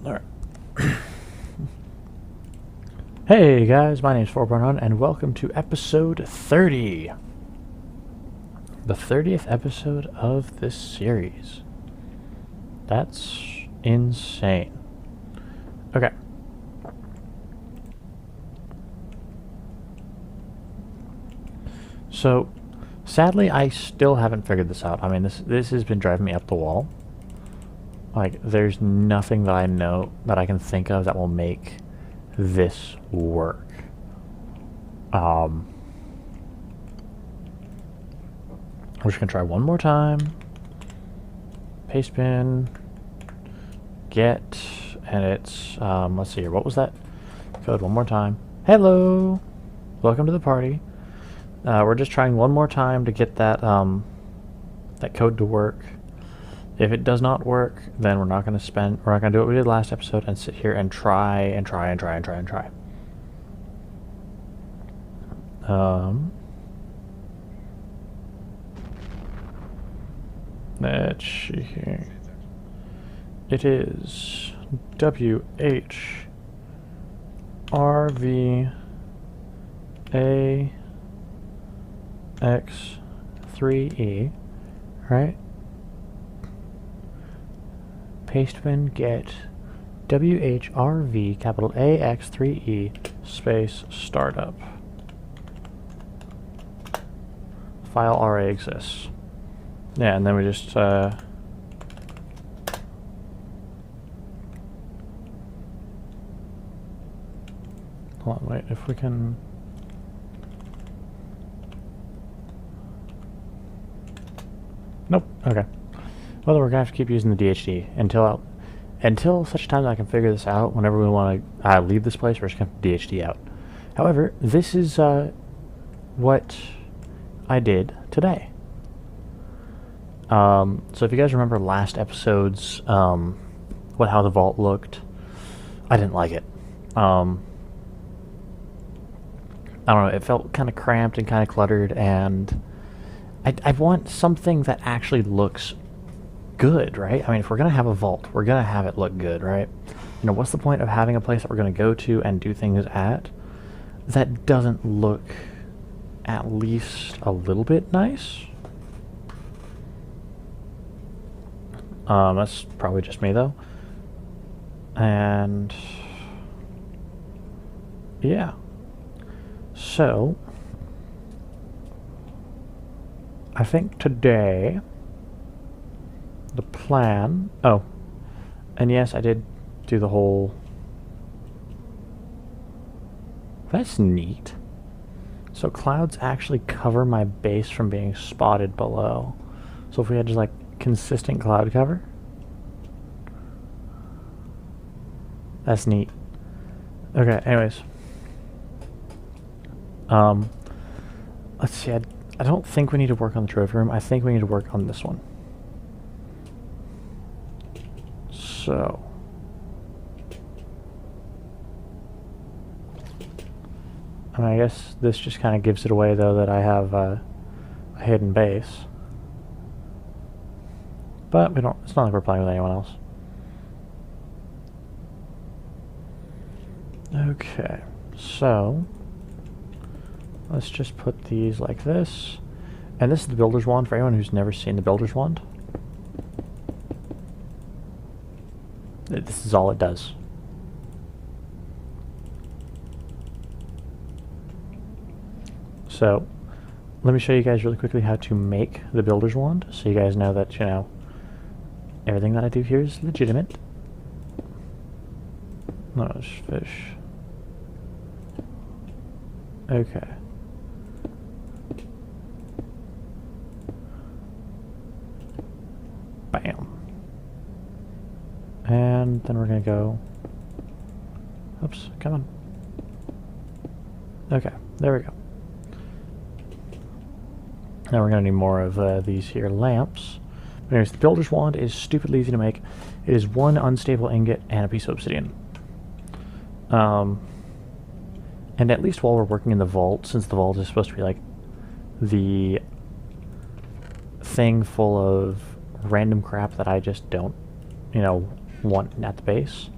Alright. Hey guys, my name's 4.1 and welcome to episode 30. The 30th episode of this series. That's insane. Okay. So, sadly I still haven't figured this out. I mean, this has been driving me up the wall. Like, there's nothing that I know that I can think of that will make this work. I'm just gonna try one more time. Paste bin, get, and it's, let's see here, what was that code? One more time. Hello! Welcome to the party. We're just trying one more time to get that, that code to work. If it does not work, then we're not going to do what we did last episode and sit here and try. Let's see here. It is WHRVAX3E, right? Paste bin get WHRV capital AX3E space startup. File already exists. Yeah, and then we just hold on, wait, if we can nope, okay. Well, we're gonna have to keep using the DHD until such time that I can figure this out. Whenever we want to leave this place, we're just gonna DHD out. However, this is what I did today. So if you guys remember last episode's how the vault looked, I didn't like it. I don't know. It felt kind of cramped and kind of cluttered, and I want something that actually looks good, right? I mean, if we're going to have a vault, we're going to have it look good, right? You know, what's the point of having a place that we're going to go to and do things at that doesn't look at least a little bit nice? That's probably just me, though. And yeah. So I think today the plan... Oh, and yes, I did do the whole... That's neat. So clouds actually cover my base from being spotted below. So if we had just like consistent cloud cover, that's neat. Okay, anyways. Let's see, I don't think we need to work on the trophy room. I think we need to work on this one. So, I mean, I guess this just kind of gives it away, though, that I have a hidden base. But we don't. It's not like we're playing with anyone else. Okay, so let's just put these like this. And this is the Builder's Wand for anyone who's never seen the Builder's Wand. This is all it does. So, let me show you guys really quickly how to make the Builder's Wand, so you guys know that, you know, everything that I do here is legitimate. No, it's fish. Okay. Bam. And then we're gonna go... Oops, come on. Okay, there we go. Now we're gonna need more of these here lamps. But anyways, the Builder's Wand is stupidly easy to make. It is one unstable ingot and a piece of obsidian. And at least while we're working in the vault, since the vault is supposed to be like the thing full of random crap that I just don't, you know, want at the base,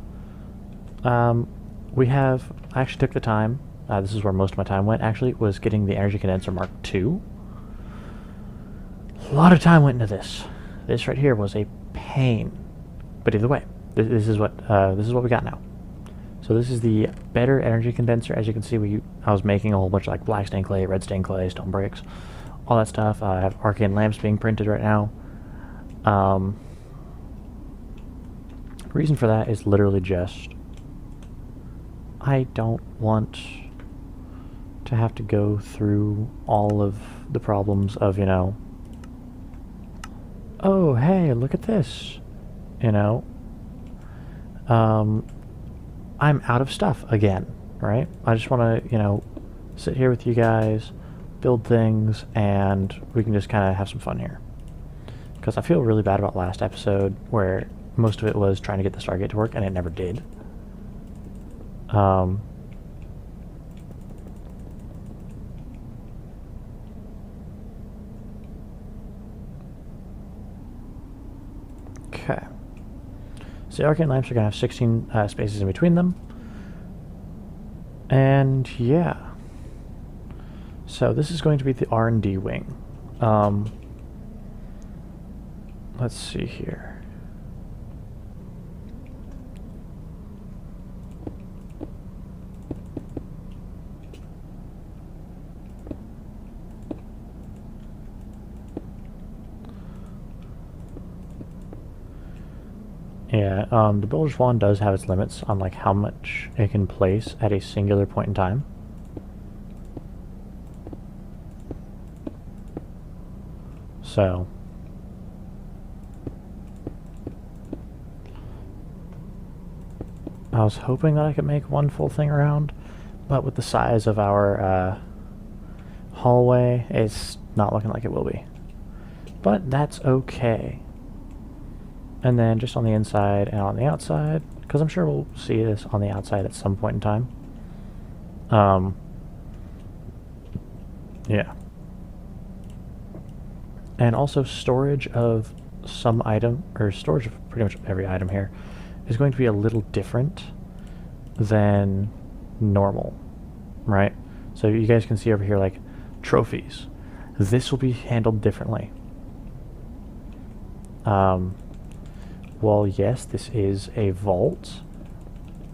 I actually took the time, this is where most of my time went actually, was getting the Energy Condenser Mark II. A lot of time went into this. This right here was a pain. But either way, this is what we got now. So this is the better energy condenser. As you can see, I was making a whole bunch of like black stained clay, red stained clay, stone bricks, all that stuff. I have arcane lamps being printed right now. Reason for that is literally just I don't want to have to go through all of the problems of, you know, oh hey, look at this, you know. I'm out of stuff again, right? I just want to, you know, sit here with you guys, build things, and we can just kind of have some fun here. Because I feel really bad about last episode, where most of it was trying to get the Stargate to work, and it never did. Okay. So the arcane lamps are going to have 16 spaces in between them. And yeah. So this is going to be the R&D wing. Let's see here. Yeah, the Builder's Wand does have its limits on like how much it can place at a singular point in time. So I was hoping that I could make one full thing around, but with the size of our hallway, it's not looking like it will be. But that's okay. And then just on the inside and on the outside, because I'm sure we'll see this on the outside at some point in time. Yeah. And also storage of some item, or storage of pretty much every item here, is going to be a little different than normal, right? So you guys can see over here, like, trophies. This will be handled differently. Well, yes, this is a vault.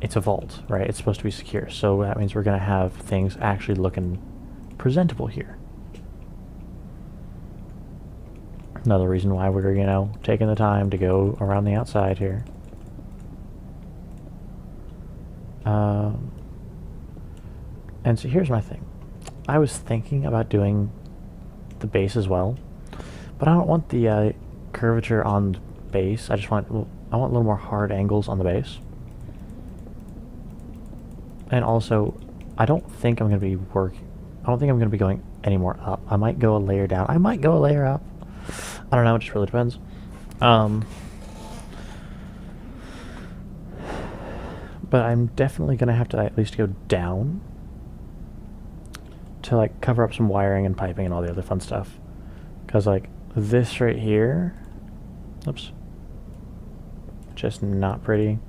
It's a vault, right? It's supposed to be secure, so that means we're going to have things actually looking presentable here. Another reason why we're, you know, taking the time to go around the outside here. And so here's my thing. I was thinking about doing the base as well, but I don't want the curvature on the base. I want a little more hard angles on the base. And also, I don't think I'm going to be going any more up. I might go a layer down. I might go a layer up. I don't know, it just really depends. But I'm definitely going to have to at least go down to like cover up some wiring and piping and all the other fun stuff. Because like this right here, oops, just not pretty.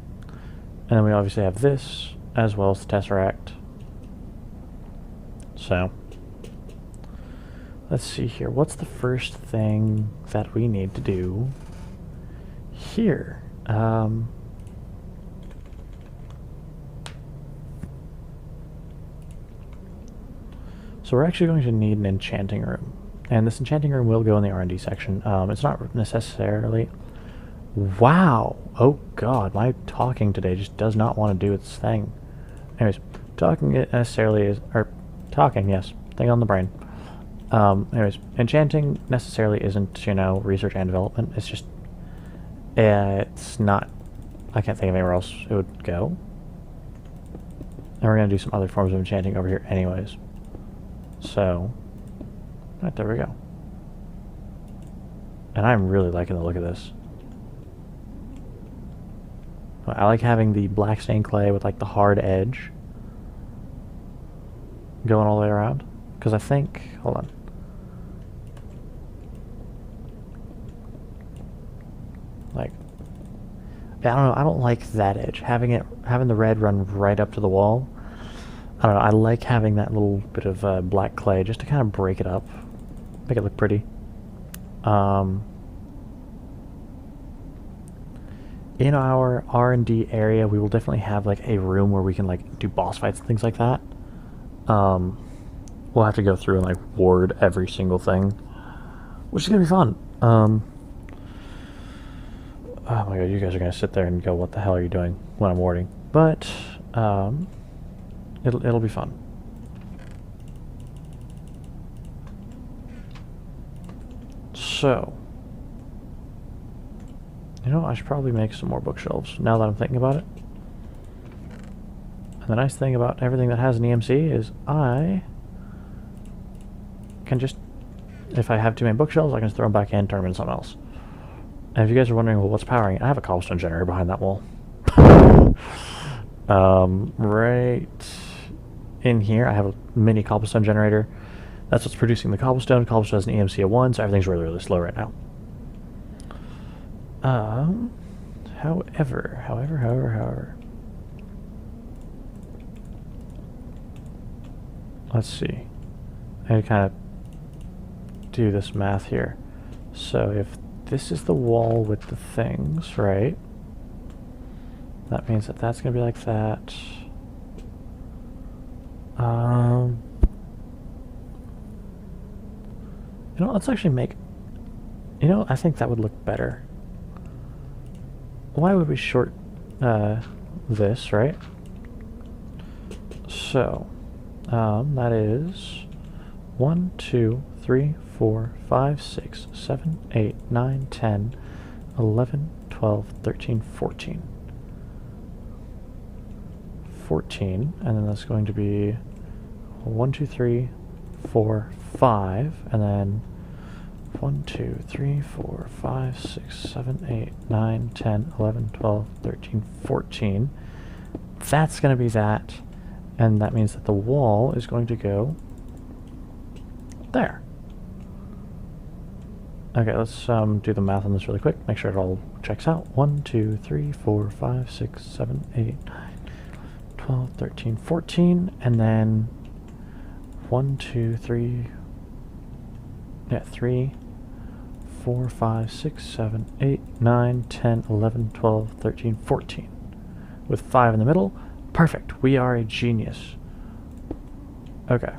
And then we obviously have this as well as the Tesseract. So let's see here. What's the first thing that we need to do here? So we're actually going to need an enchanting room. And this enchanting room will go in the R&D section. It's not necessarily... Wow! Oh god, my talking today just does not want to do its thing. Anyways, talking it necessarily is... Or, talking, yes. Thing on the brain. Anyways, enchanting necessarily isn't, you know, research and development. It's just... it's not... I can't think of anywhere else it would go. And we're going to do some other forms of enchanting over here anyways. So... Right, there we go. And I'm really liking the look of this. I like having the black stained clay with like the hard edge going all the way around. Because I think... Hold on. Like... don't know, I don't like that edge. Having the red run right up to the wall. I don't know, I like having that little bit of black clay just to kind of break it up, make it look pretty. In our R&D area, we will definitely have like a room where we can like do boss fights and things like that. We'll have to go through and like ward every single thing, which is gonna be fun. Oh my god, you guys are gonna sit there and go, "What the hell are you doing?" when I'm warding, but it'll be fun. So, you know, I should probably make some more bookshelves now that I'm thinking about it. And the nice thing about everything that has an EMC is I can just, if I have too many bookshelves, I can just throw them back in, turn them into something else. And if you guys are wondering, well, what's powering it? I have a cobblestone generator behind that wall. Right in here, I have a mini cobblestone generator. That's what's producing the cobblestone. Cobblestone has an EMC of 1, so everything's really, really slow right now. However. Let's see. I kind of do this math here. So if this is the wall with the things, right? That means that that's going to be like that. You know, let's actually make... You know, I think that would look better. Why would we short this, right? So, that is 1, 2, 3, 4, 5, 6, 7, 8, 9, 10, 11, 12, 13, 14. 14, and then that's going to be 1, 2, 3, 4, 5, and then 1, 2, 3, 4, 5, 6, 7, 8, 9, 10, 11, 12, 13, 14. That's going to be that, and that means that the wall is going to go there. Okay, let's do the math on this really quick, make sure it all checks out. 1, 2, 3, 4, 5, 6, 7, 8, 9, 12, 13, 14, and then 1, 2, 3, 3, 4, 5, 6, 7, 8, 9, 10, 11, 12, 13, 14. With 5 in the middle. Perfect. We are a genius. Okay.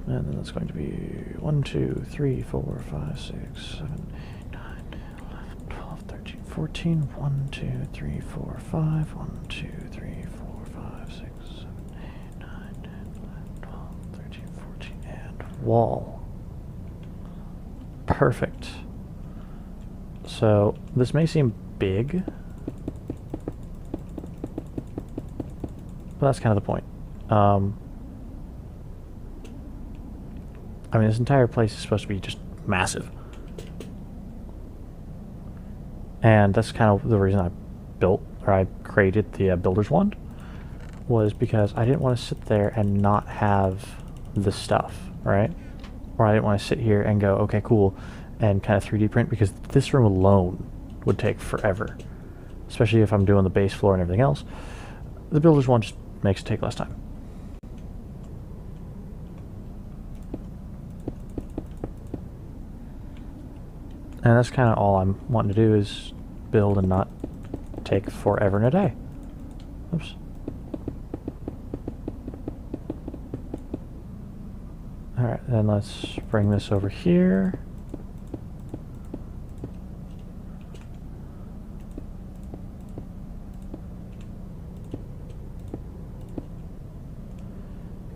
And then that's going to be 1, 2, 3, 4, 5, 6, 7, 8, 9, 10, 11, 12, 13, 14. 1, 2, 3, 4, 5. 1, 2, 3, 4, 5, 6, 7, 8, 9, 10, 11, 12, 13, 14. And wall. Perfect. So this may seem big, but that's kind of the point. I mean, this entire place is supposed to be just massive. And that's kind of the reason I created the Builder's Wand, was because I didn't want to sit there and not have the stuff, right? Or I didn't want to sit here and go, okay, cool, and kind of 3D print, because this room alone would take forever, especially if I'm doing the base floor and everything else. The Builder's Wand just makes it take less time. And that's kind of all I'm wanting to do, is build and not take forever and a day. Oops. Alright, then let's bring this over here.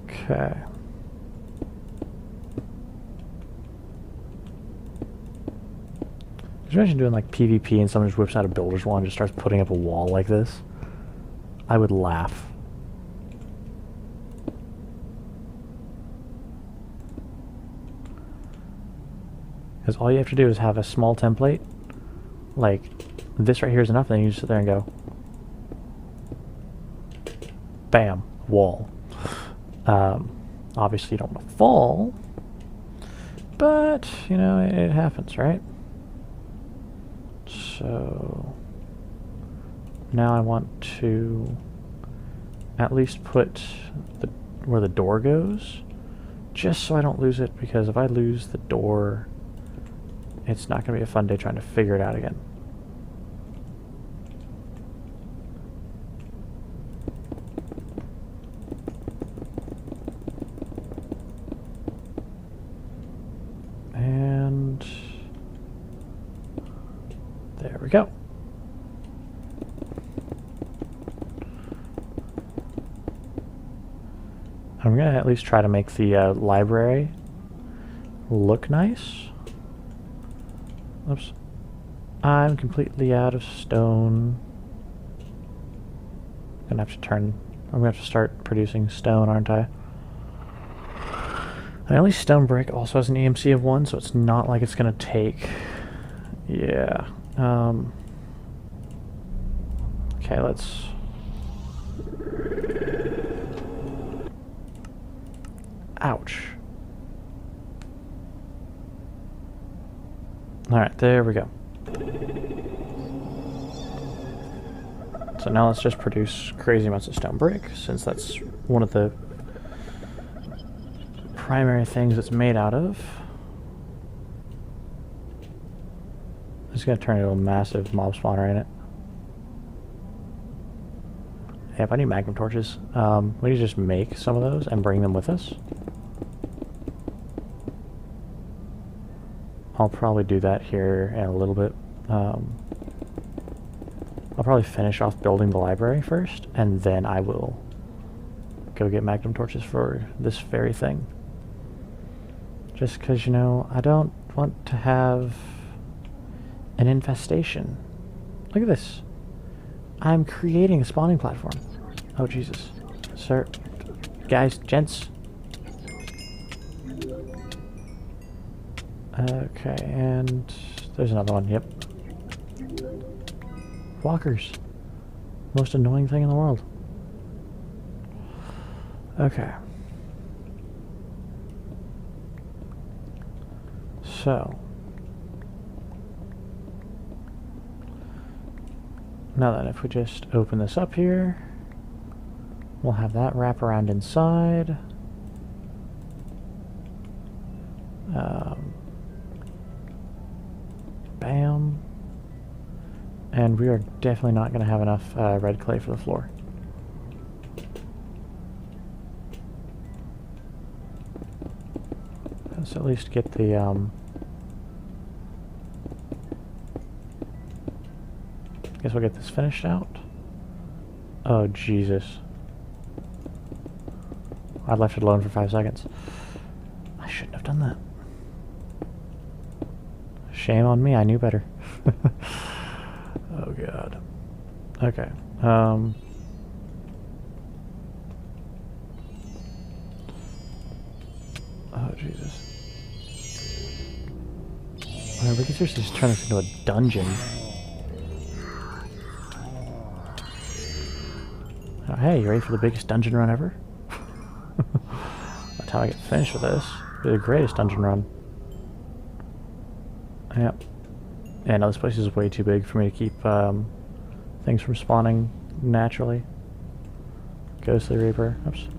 Okay. Could you imagine doing like PvP and someone just whips out a Builder's Wand and just starts putting up a wall like this? I would laugh. Because all you have to do is have a small template. Like, this right here is enough, then you just sit there and go, bam, wall. Obviously you don't want to fall, But, you know, it happens, right? So now I want to at least put where the door goes, just so I don't lose it, because if I lose the door, it's not going to be a fun day trying to figure it out again. And there we go. I'm going to at least try to make the library look nice. Oops. I'm completely out of stone. I'm going to have to start producing stone, aren't I? And at least stone brick also has an EMC of 1, so it's not like it's going to take... Yeah. Okay, let's... Ouch. Alright, there we go. So now let's just produce crazy amounts of stone brick, since that's one of the primary things it's made out of. It's going to turn into a massive mob spawner in it. Yep, I need magnum torches. We need to just make some of those and bring them with us. I'll probably do that here in a little bit. I'll probably finish off building the library first, and then I will go get magnum torches for this very thing. Just because, you know, I don't want to have an infestation. Look at this. I'm creating a spawning platform. Oh, Jesus. Sir. Guys, gents. Okay, and there's another one, yep. Walkers. Most annoying thing in the world. Okay. So. Now then, if we just open this up here, we'll have that wrap around inside. Bam. And we are definitely not going to have enough red clay for the floor. Let's at least get the... Guess we'll get this finished out. Oh, Jesus. I left it alone for 5 seconds. I shouldn't have done that. Shame on me, I knew better. Oh, God. Okay. Oh, Jesus. Alright, we can seriously just turn this into a dungeon. Oh, hey, you ready for the biggest dungeon run ever? By the time I get finished with this, it'll be the greatest dungeon run. Yep. Yeah, no, this place is way too big for me to keep things from spawning naturally. Ghostly Reaper. Oops.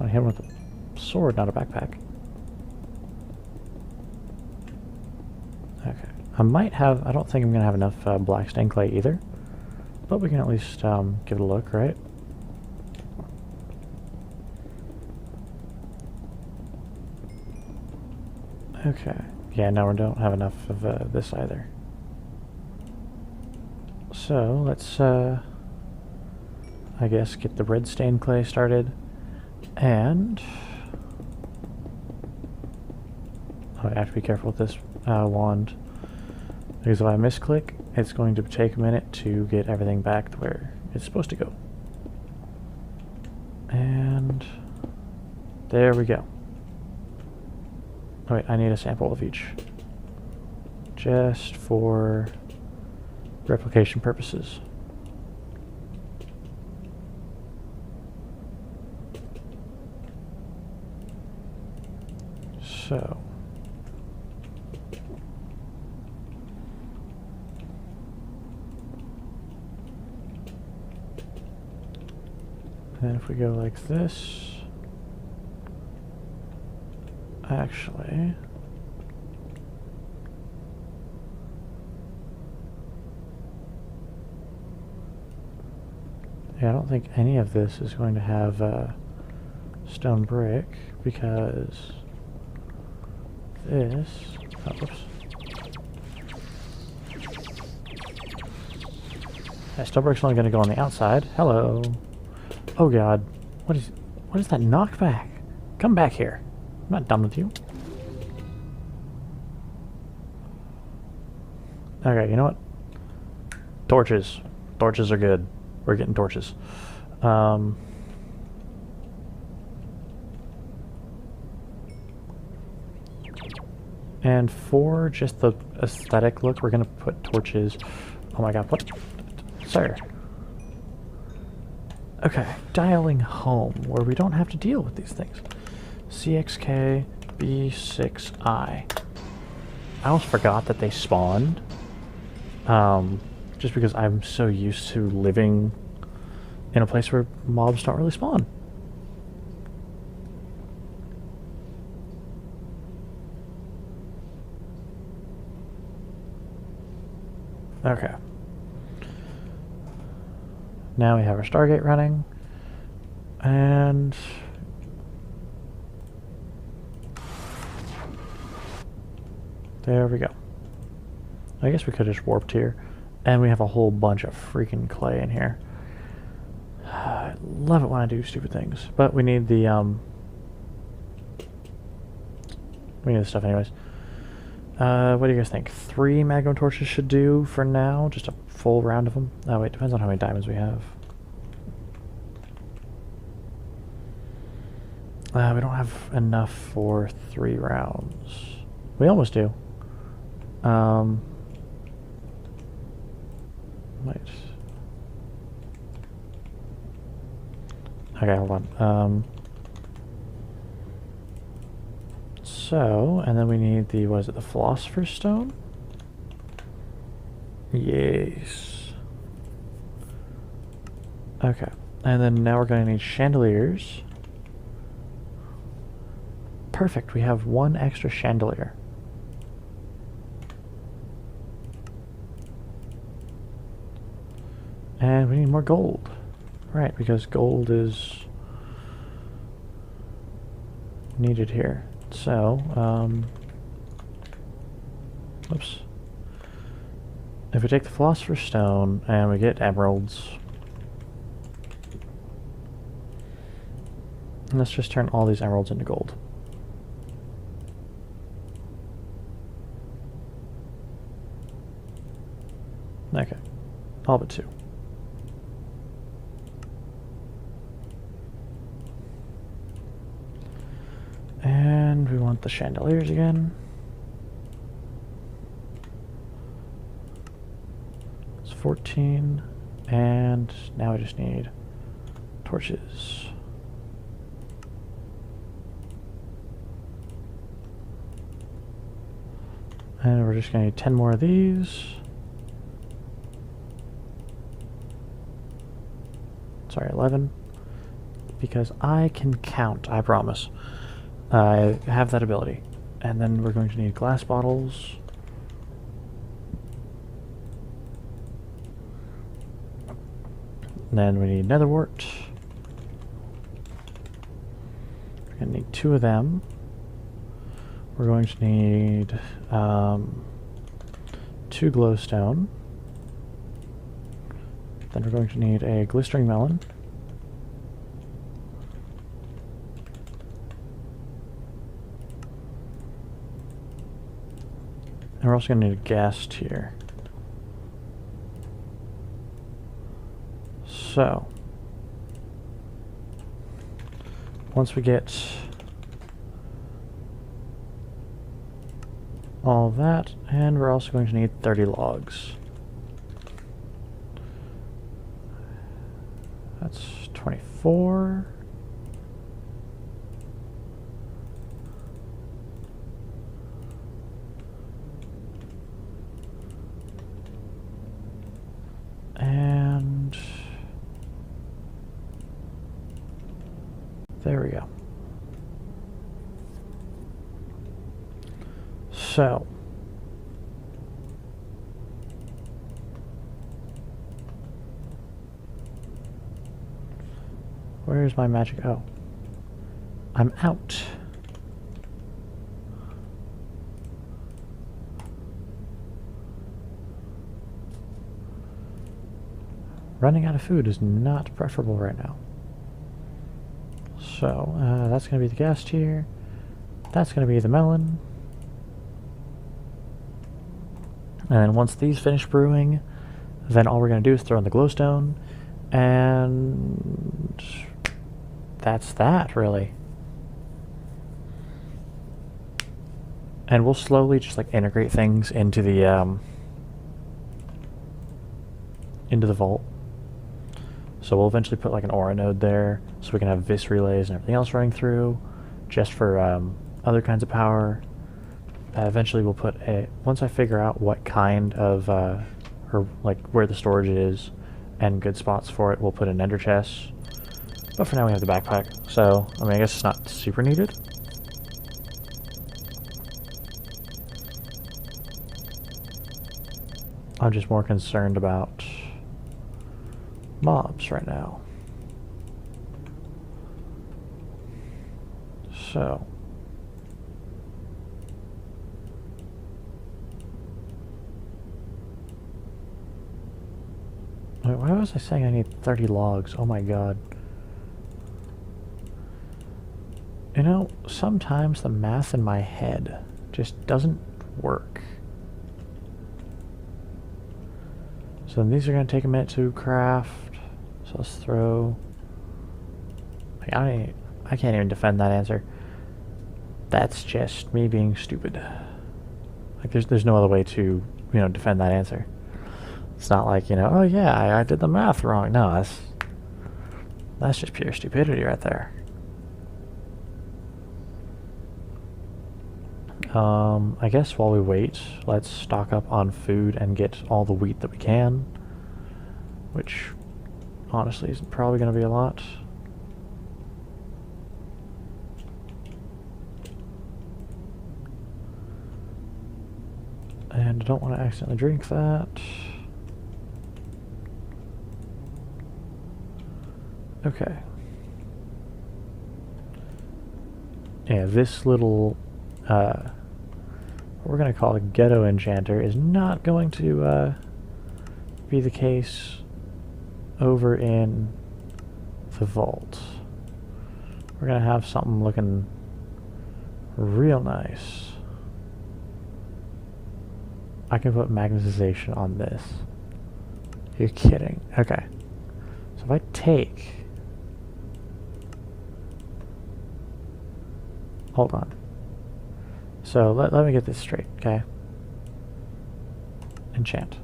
I hit him with a sword, not a backpack. Okay. I might have... I don't think I'm going to have enough black stained clay either. But we can at least give it a look, right? Okay. Yeah, no, we don't have enough of this either. So, let's, I guess, get the red stained clay started. And... oh, I have to be careful with this wand. Because if I misclick, it's going to take a minute to get everything back to where it's supposed to go. And... there we go. Oh, wait, I need a sample of each. Just for replication purposes. So, And then if we go like this, actually, yeah, I don't think any of this is going to have stone brick because this, oh, whoops. Yeah, stone brick's only going to go on the outside. Hello. Oh god. What is that knockback? Come back here. I'm not done with you. Okay, you know what? Torches. Torches are good. We're getting torches. And for just the aesthetic look, we're gonna put torches. Oh my god, what? Sir. Okay, dialing home, where we don't have to deal with these things. CXK B6I. I almost forgot that they spawned. Just because I'm so used to living in a place where mobs don't really spawn. Okay. Now we have our Stargate running, and there we go. I guess we could have just warped here, and we have a whole bunch of freaking clay in here. I love it when I do stupid things, but we need the stuff anyways. What do you guys think? 3 magma torches should do for now, just a full round of them. Oh wait, depends on how many diamonds we have. We don't have enough for 3 rounds. We almost do. Wait. Okay, hold on. So, and then we need the, what is it, the Philosopher's Stone? Yes. Okay, and then now we're going to need chandeliers. Perfect, we have 1 extra chandelier. And we need more gold. Right, because gold is needed here. So, oops. If we take the Philosopher's Stone and we get emeralds, let's just turn all these emeralds into gold. Okay, all but 2. And we want the chandeliers again. It's 14, and now we just need torches. And we're just going to need 10 more of these. Sorry, 11. Because I can count, I promise. I have that ability. And then we're going to need glass bottles. And then we need nether wart. We're going to need 2 of them. We're going to need 2 glowstone. Then we're going to need a glistering melon. And we're also going to need a gas tier. So, once we get all of that, and we're also going to need 30 logs. That's 24. And So, where's my magic? Oh, I'm out. Running out of food is not preferable right now. So, that's going to be the gas tier. That's going to be the melon. And then once these finish brewing, then all we're going to do is throw in the glowstone. And that's that, really. And we'll slowly just like integrate things into the vault. So we'll eventually put like an aura node there, so we can have vis relays and everything else running through, just for other kinds of power. Eventually we'll put once I figure out what kind of, or like where the storage is and good spots for it, we'll put an ender chest. But for now we have the backpack, so I mean I guess it's not super needed. I'm just more concerned about mobs right now. So wait, why was I saying I need 30 logs? Oh my god. You know, sometimes the math in my head just doesn't work. So then these are going to take a minute to craft. So let's throw... I can't even defend that answer. That's just me being stupid. Like there's no other way to, you know, defend that answer. It's not like, you know, oh yeah, I did the math wrong. No, that's just pure stupidity right there. I guess while we wait, let's stock up on food and get all the wheat that we can, which honestly is probably going to be a lot. And I don't want to accidentally drink that. Okay. Yeah, this little, what we're going to call a ghetto enchanter is not going to be the case over in the vault. We're going to have something looking real nice. I can put magnetization on this. You're kidding. Okay. So if I take... Hold on. So let me get this straight, okay? Enchant.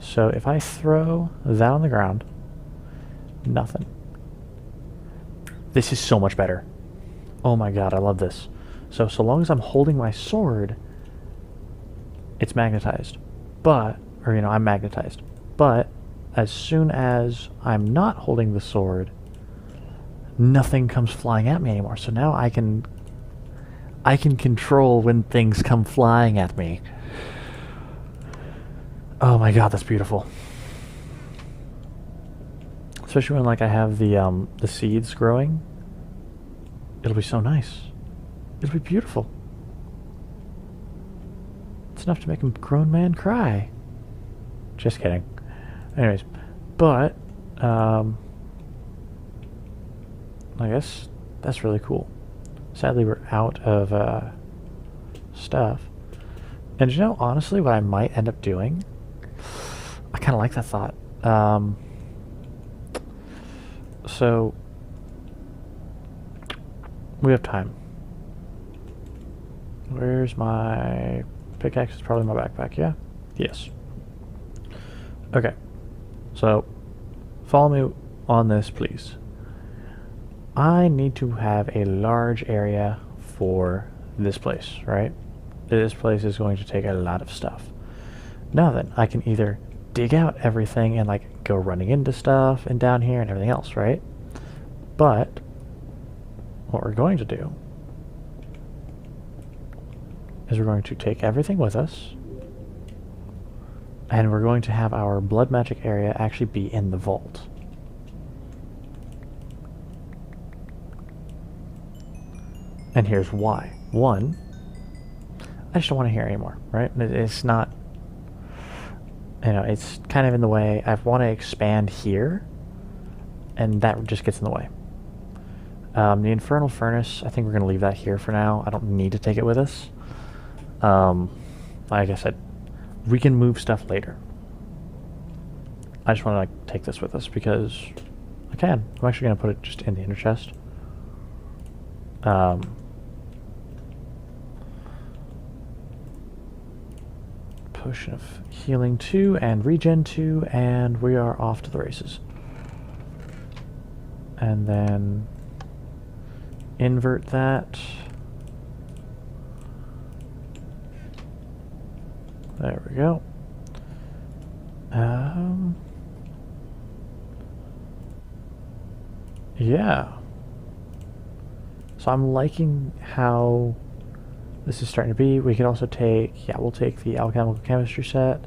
So if I throw that on the ground, nothing. This is so much better. Oh my god, I love this. So long as I'm holding my sword, it's magnetized. But, or you know, I'm magnetized. But as soon as I'm not holding the sword, nothing comes flying at me anymore. So now I can control when things come flying at me. Oh my god, that's beautiful. Especially when like I have the seeds growing. It'll be so nice. It'll be beautiful. It's enough to make a grown man cry. Just kidding. Anyways, but I guess that's really cool. Sadly, we're out of stuff. And you know, honestly, what I might end up doing, I kind of like that thought. So we have time. Where's my pickaxe? It's probably my backpack, yeah? Yes. Okay. So follow me on this, please. I need to have a large area for this place, right? This place is going to take a lot of stuff. Now then, I can either dig out everything and like go running into stuff and down here and everything else, right? But what we're going to do is we're going to take everything with us, and we're going to have our blood magic area actually be in the vault. And here's why. One, I just don't want to hear anymore, right? It's not, you know, it's kind of in the way. I want to expand here, and that just gets in the way. The Infernal Furnace, I think we're going to leave that here for now. I don't need to take it with us. Like I said, we can move stuff later. I just want to like take this with us because I can. I'm actually going to put it just in the inner chest. Potion of Healing 2 and Regen 2, and we are off to the races. And then invert that. There we go. Yeah. So I'm liking how this is starting to be. We could also take, yeah, we'll take the alchemical chemistry set.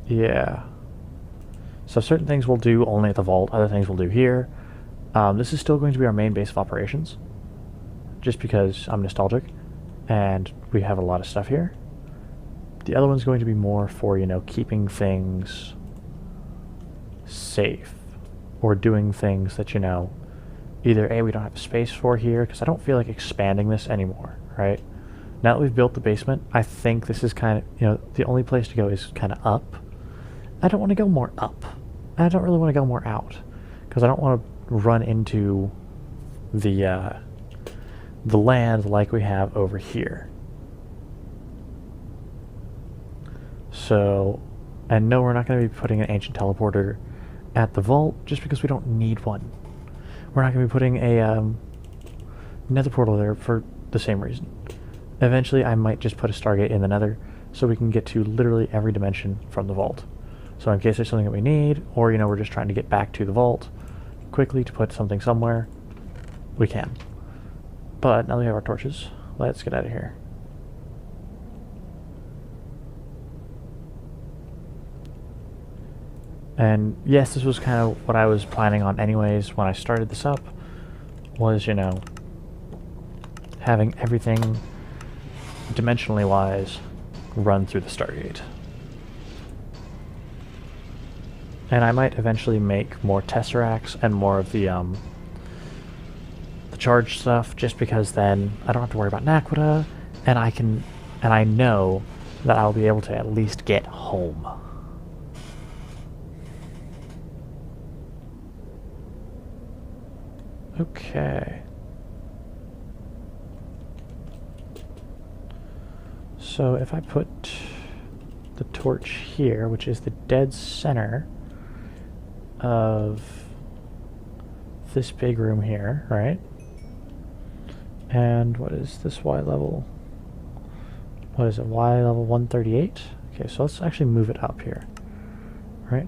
Yeah. So certain things we'll do only at the vault, other things we'll do here. This is still going to be our main base of operations, just because I'm nostalgic, and we have a lot of stuff here. The other one's going to be more for, you know, keeping things safe, or doing things that, you know, either A, we don't have space for here, because I don't feel like expanding this anymore, right? Now that we've built the basement, I think this is kind of, you know, the only place to go is kind of up. I don't want to go more up. I don't really want to go more out, because I don't want to run into the land like we have over here. So, and no, we're not going to be putting an ancient teleporter at the vault just because we don't need one. We're not going to be putting a nether portal there for the same reason. Eventually I might just put a Stargate in the nether so we can get to literally every dimension from the vault. So in case there's something that we need, or, you know, we're just trying to get back to the vault quickly to put something somewhere, we can. But now that we have our torches, let's get out of here. And yes, this was kind of what I was planning on anyways when I started this up, was, you know, having everything dimensionally wise run through the Stargate. And I might eventually make more Tesseracts and more of the charge stuff, just because then I don't have to worry about Naquita, and I know that I'll be able to at least get home. Okay. So if I put the torch here, which is the dead center of this big room here, right? And what is this Y level? What is it, Y level 138? Okay, so let's actually move it up here. Right,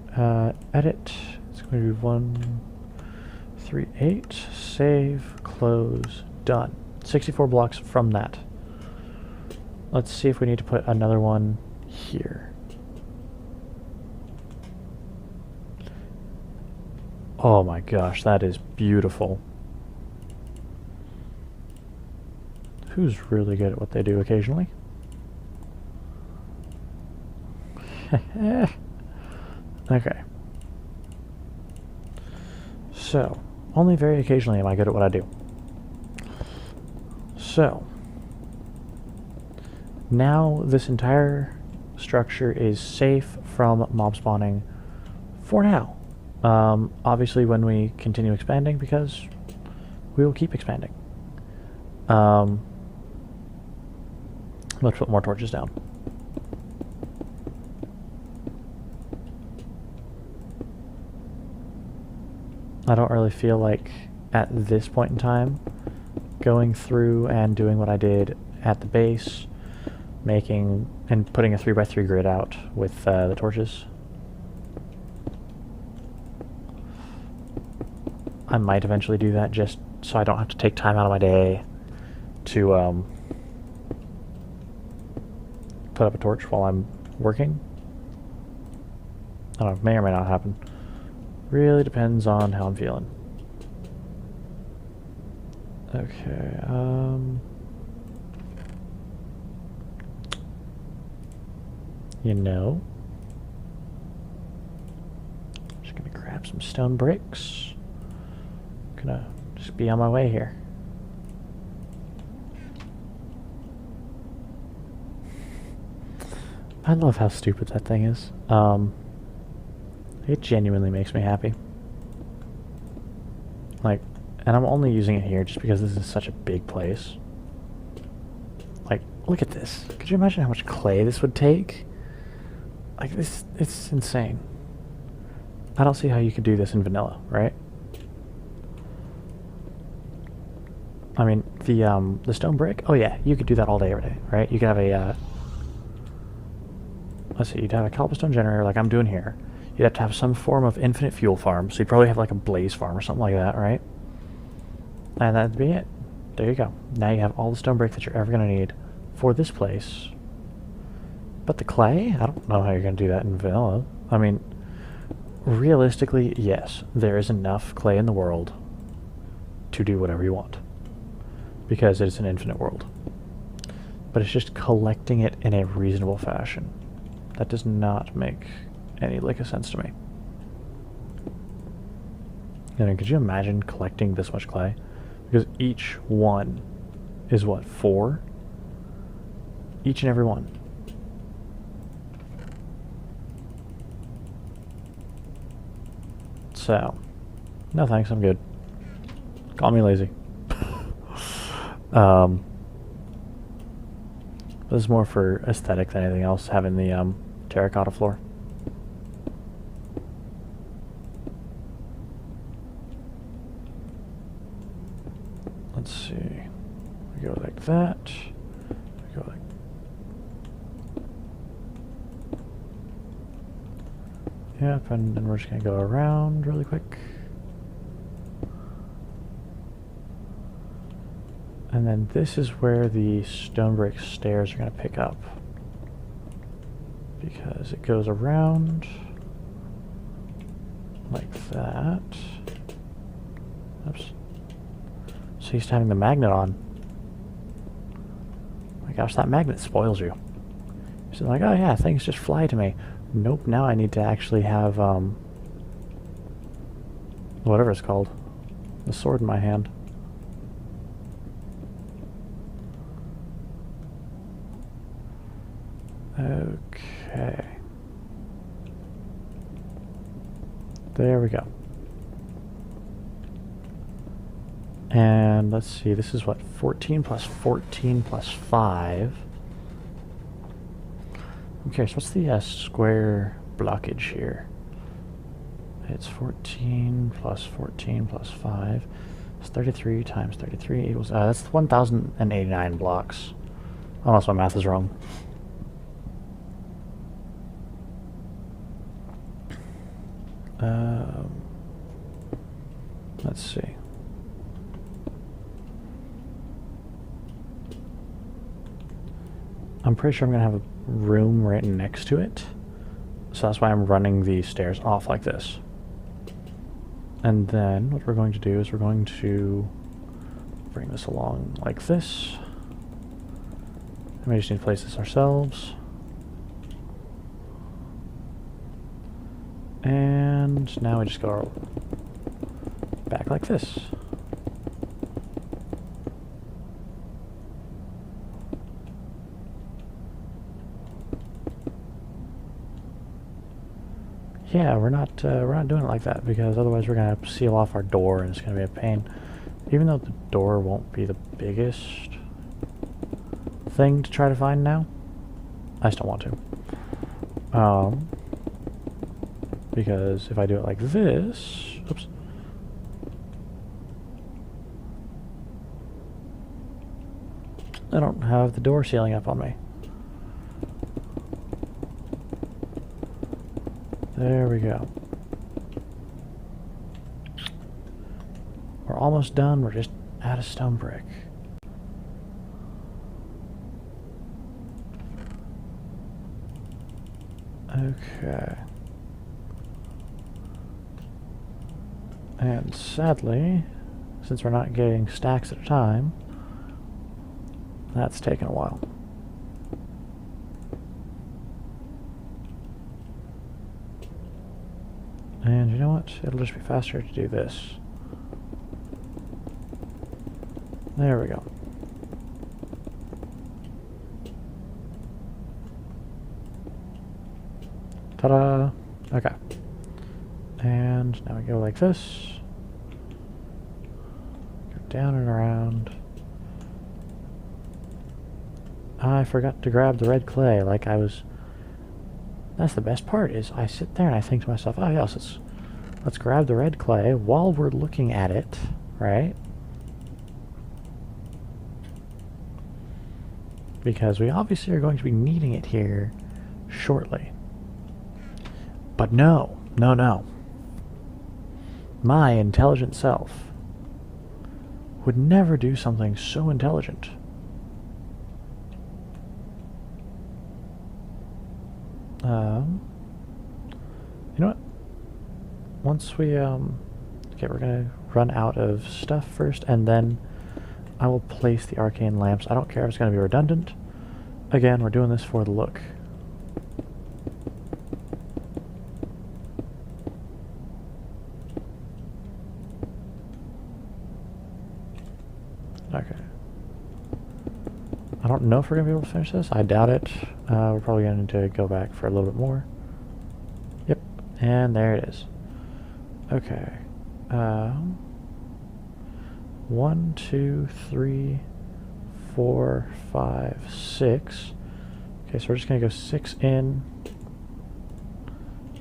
edit, it's going to be 138, save, close, done. 64 blocks from that. Let's see if we need to put another one here. Oh my gosh, that is beautiful. Who's really good at what they do occasionally? Okay. So, only very occasionally am I good at what I do. So, now this entire structure is safe from mob spawning for now. Obviously when we continue expanding, because we will keep expanding. Let's put more torches down. I don't really feel like at this point in time going through and doing what I did at the base, making and putting a 3x3 grid out with the torches. I might eventually do that just so I don't have to take time out of my day to put up a torch while I'm working. I don't know, may or may not happen. Really depends on how I'm feeling. Okay, you know, just gonna grab some stone bricks. Gonna just be on my way here. I love how stupid that thing is. It genuinely makes me happy. Like, and I'm only using it here just because this is such a big place. Like, look at this. Could you imagine how much clay this would take? Like, this, it's insane. I don't see how you could do this in vanilla, right? I mean, the stone brick, oh yeah, you could do that all day, every day, right? You could have a, let's see, you'd have a cobblestone generator like I'm doing here. You'd have to have some form of infinite fuel farm, so you'd probably have like a blaze farm or something like that, right? And that'd be it. There you go. Now you have all the stone brick that you're ever going to need for this place. But the clay? I don't know how you're going to do that in vanilla. I mean, realistically, yes, there is enough clay in the world to do whatever you want. Because it's an infinite world. But it's just collecting it in a reasonable fashion. That does not make any lick of sense to me. And could you imagine collecting this much clay? Because each one is what, 4? Each and every one. So, no thanks, I'm good. Call me lazy. This is more for aesthetic than anything else, having the terracotta floor. Let's see. We go like that. We go like. Yep, and then we're just gonna go around really quick. And then this is where the stone brick stairs are going to pick up. Because it goes around like that. Oops. So he's having the magnet on. Oh my gosh, that magnet spoils you. He's like, oh yeah, things just fly to me. Nope, now I need to actually have, whatever it's called. The sword in my hand. Okay. There we go. And let's see, this is what, 14 plus 14 plus 5. I'm curious, what's the square blockage here? It's 14 plus 14 plus 5. It's 33 times 33 equals, that's 1,089 blocks. Unless my math is wrong. Let's see. I'm pretty sure I'm going to have a room right next to it. So that's why I'm running the stairs off like this. And then what we're going to do is we're going to bring this along like this. And we just need to place this ourselves. And now we just go back like this. Yeah, we're not doing it like that because otherwise we're gonna seal off our door and it's gonna be a pain. Even though the door won't be the biggest thing to try to find now, I still want to. Because if I do it like this, oops. I don't have the door sealing up on me. There we go. We're almost done. We're just out of stone brick. Okay. And sadly, since we're not getting stacks at a time, that's taken a while. And you know what? It'll just be faster to do this. There we go. Ta-da! Okay. And now we go like this. Go down and around. I forgot to grab the red clay like I was... That's the best part, is I sit there and I think to myself, oh yes, let's grab the red clay while we're looking at it, right? Because we obviously are going to be needing it here shortly. But no, no, no. My intelligent self would never do something so intelligent. You know what? Once we, okay, we're gonna run out of stuff first, and then I will place the arcane lamps. I don't care if it's gonna be redundant. Again, we're doing this for the look. Okay. I don't know if we're going to be able to finish this. I doubt it. We're probably going to need to go back for a little bit more. Yep. And there it is. Okay. 1, 2, 3, 4, 5, 6. Okay, so we're just going to go 6 in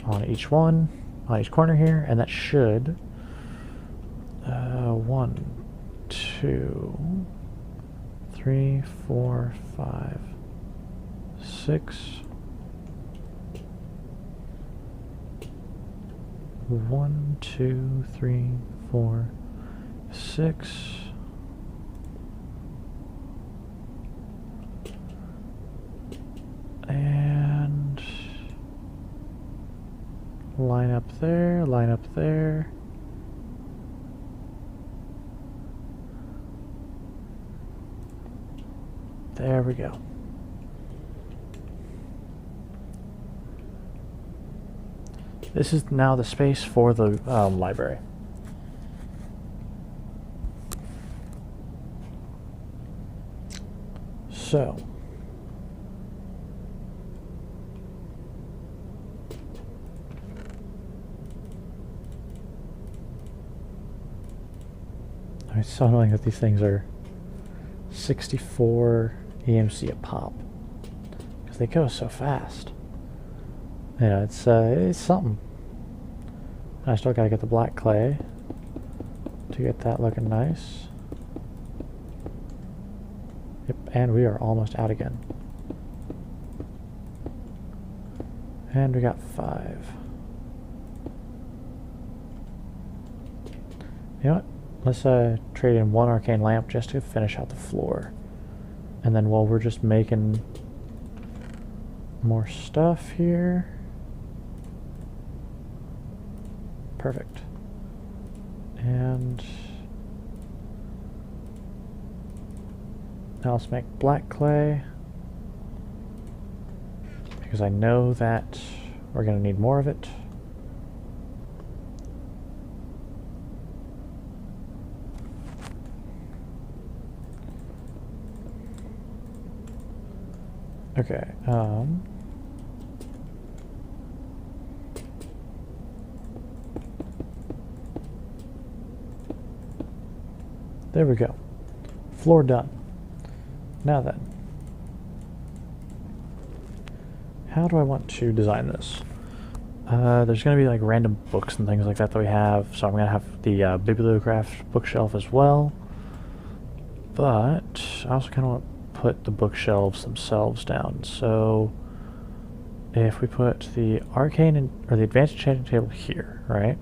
on each one, on each corner here, and that should... 1, 2, 3, 4, 5, 6. 1, 2, 3, 4, 6. And line up there, line up there. There we go. This is now the space for the library. So, it's so annoying that these things are 64 EMC a pop, because they go so fast. Yeah, it's something. I still gotta get the black clay to get that looking nice. Yep, and we are almost out again. And we got 5. You know what? Let's trade in 1 arcane lamp just to finish out the floor. And then while we're just making more stuff here. Perfect. And now let's make black clay, because I know that we're going to need more of it. Okay, there we go. Floor done. Now then, how do I want to design this? There's going to be like random books and things like that we have, so I'm going to have the Bibliograph bookshelf as well. But I also kind of want to put the bookshelves themselves down. So if we put the arcane or the advanced enchanting table here, right?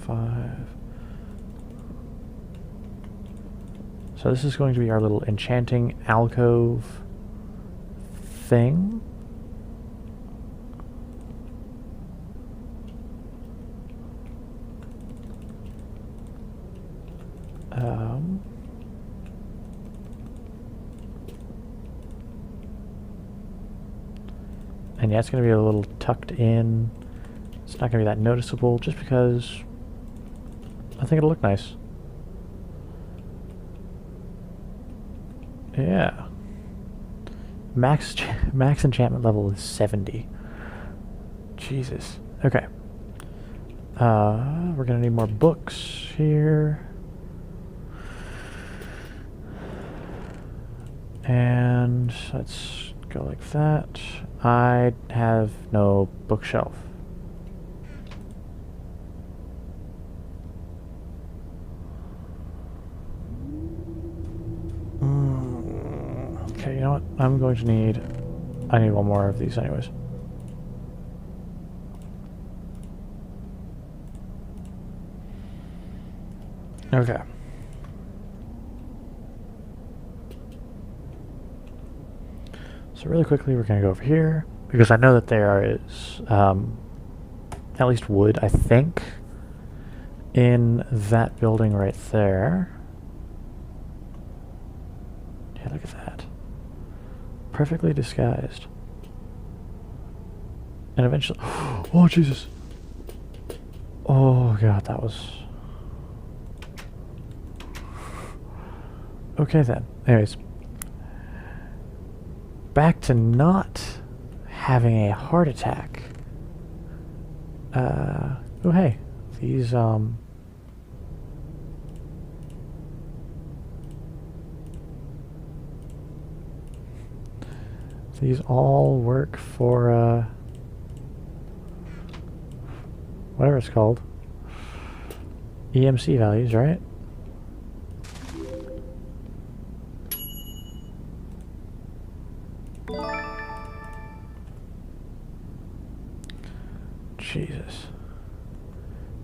5. So this is going to be our little enchanting alcove thing. And yeah, it's going to be a little tucked in. It's not going to be that noticeable just because I think it'll look nice. Yeah. Max enchantment level is 70. Jesus. Okay. We're going to need more books here. And let's go like that. I have no bookshelf. Okay, you know what? I'm going to need... I need one more of these anyways. Okay. So really quickly, we're going to go over here, because I know that there is at least wood, I think, in that building right there. Yeah, look at that. Perfectly disguised. And eventually... Oh, Jesus! Oh, God, that was... Okay, then. Anyways. Back to not having a heart attack. Oh, hey. These, these all work for, whatever it's called. EMC values, right? Jesus.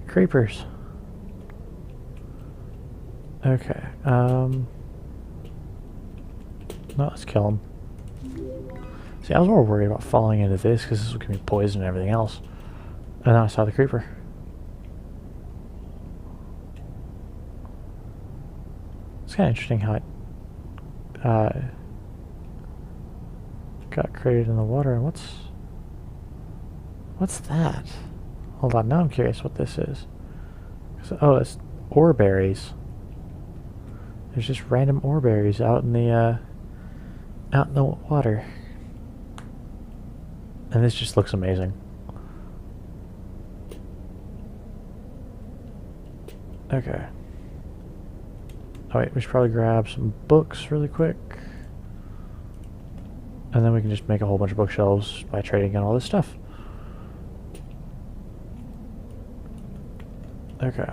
Creepers. Okay, no, let's kill them. See, I was more worried about falling into this, because this was going to be poison and everything else. And then I saw the creeper. It's kind of interesting how it got created in the water. And what's that? Hold on, now I'm curious what this is. Oh, it's ore berries. There's just random ore berries out in the water. And this just looks amazing. Okay. Oh wait, we should probably grab some books really quick. And then we can just make a whole bunch of bookshelves by trading in all this stuff. Okay.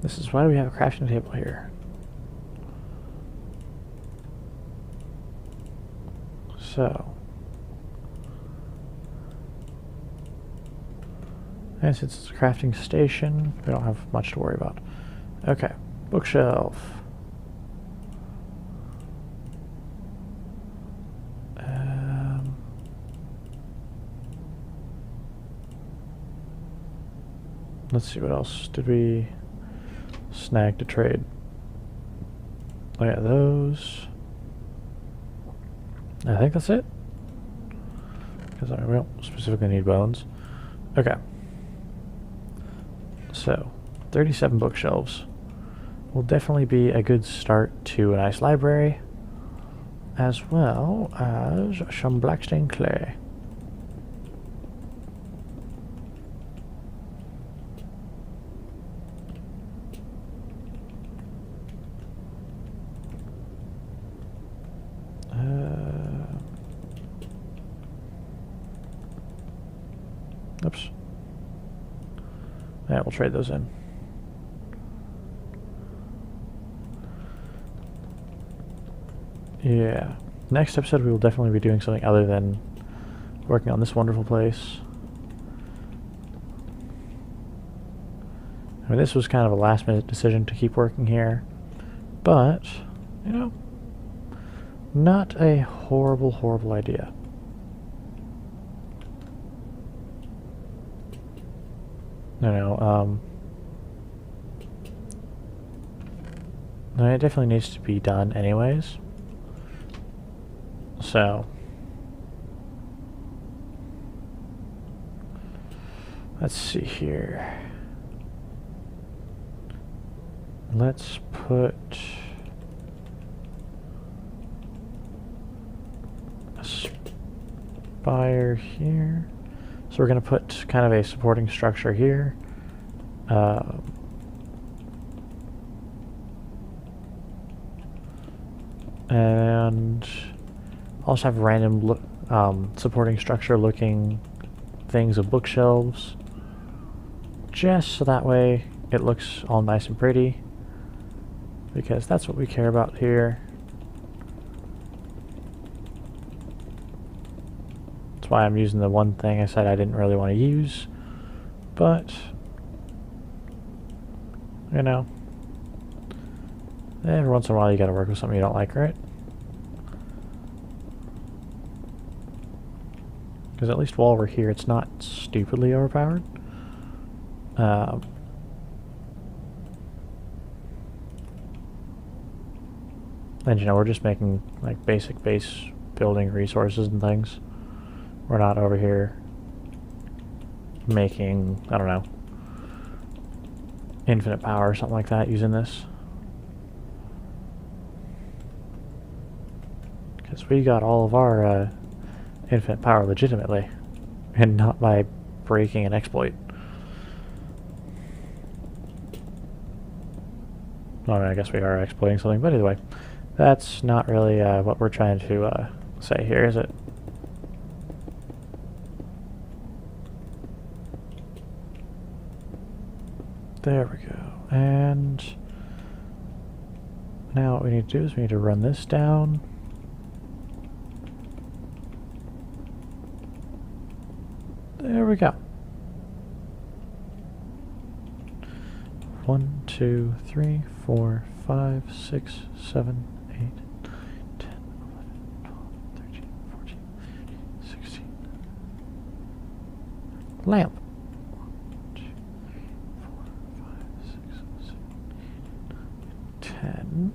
This is why we have a crafting table here. So. And since it's a crafting station, we don't have much to worry about. Okay, bookshelf. Let's see, what else did we snag to trade? Oh yeah, those. I think that's it. Because we don't specifically need bones. Okay. So, 37 bookshelves will definitely be a good start to a nice library, as well as some blackstained clay. Oops. Yeah, we'll trade those in. Yeah. Next episode we will definitely be doing something other than working on this wonderful place. I mean, this was kind of a last-minute decision to keep working here, but, you know, not a horrible, horrible idea. It definitely needs to be done anyways. So, let's see here. Let's put a spire here. So we're going to put kind of a supporting structure here. And also have random supporting structure looking things of bookshelves, just so that way it looks all nice and pretty, because that's what we care about here. That's why I'm using the one thing I said I didn't really want to use, but you know, every once in a while you gotta work with something you don't like, right? Because at least while we're here, it's not stupidly overpowered. And you know, we're just making like basic base building resources and things. We're not over here making, I don't know, infinite power or something like that using this. Because we got all of our infinite power legitimately, and not by breaking an exploit. Well, I mean, I guess we are exploiting something, but either way, that's not really what we're trying to say here, is it? There we go. And now what we need to do is we need to run this down. There we go. 1, 2, 3, 4, 5, 6, 7, 8, 10, 11, 12, 13, 14, 15, 16. Lamp. 1, 2, 3, 4, 5, 6, 7, 8, 10.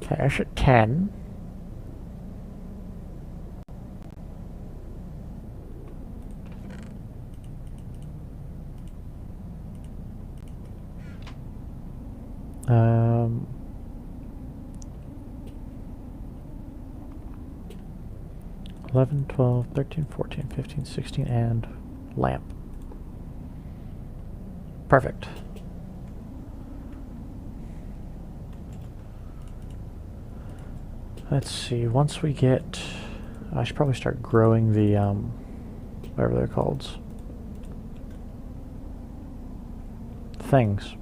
Okay, I should 10. Um, 11, 12, 13, 14, 15, 16, and lamp. Perfect. Let's see, once we get... I should probably start growing the, whatever they're called. Things.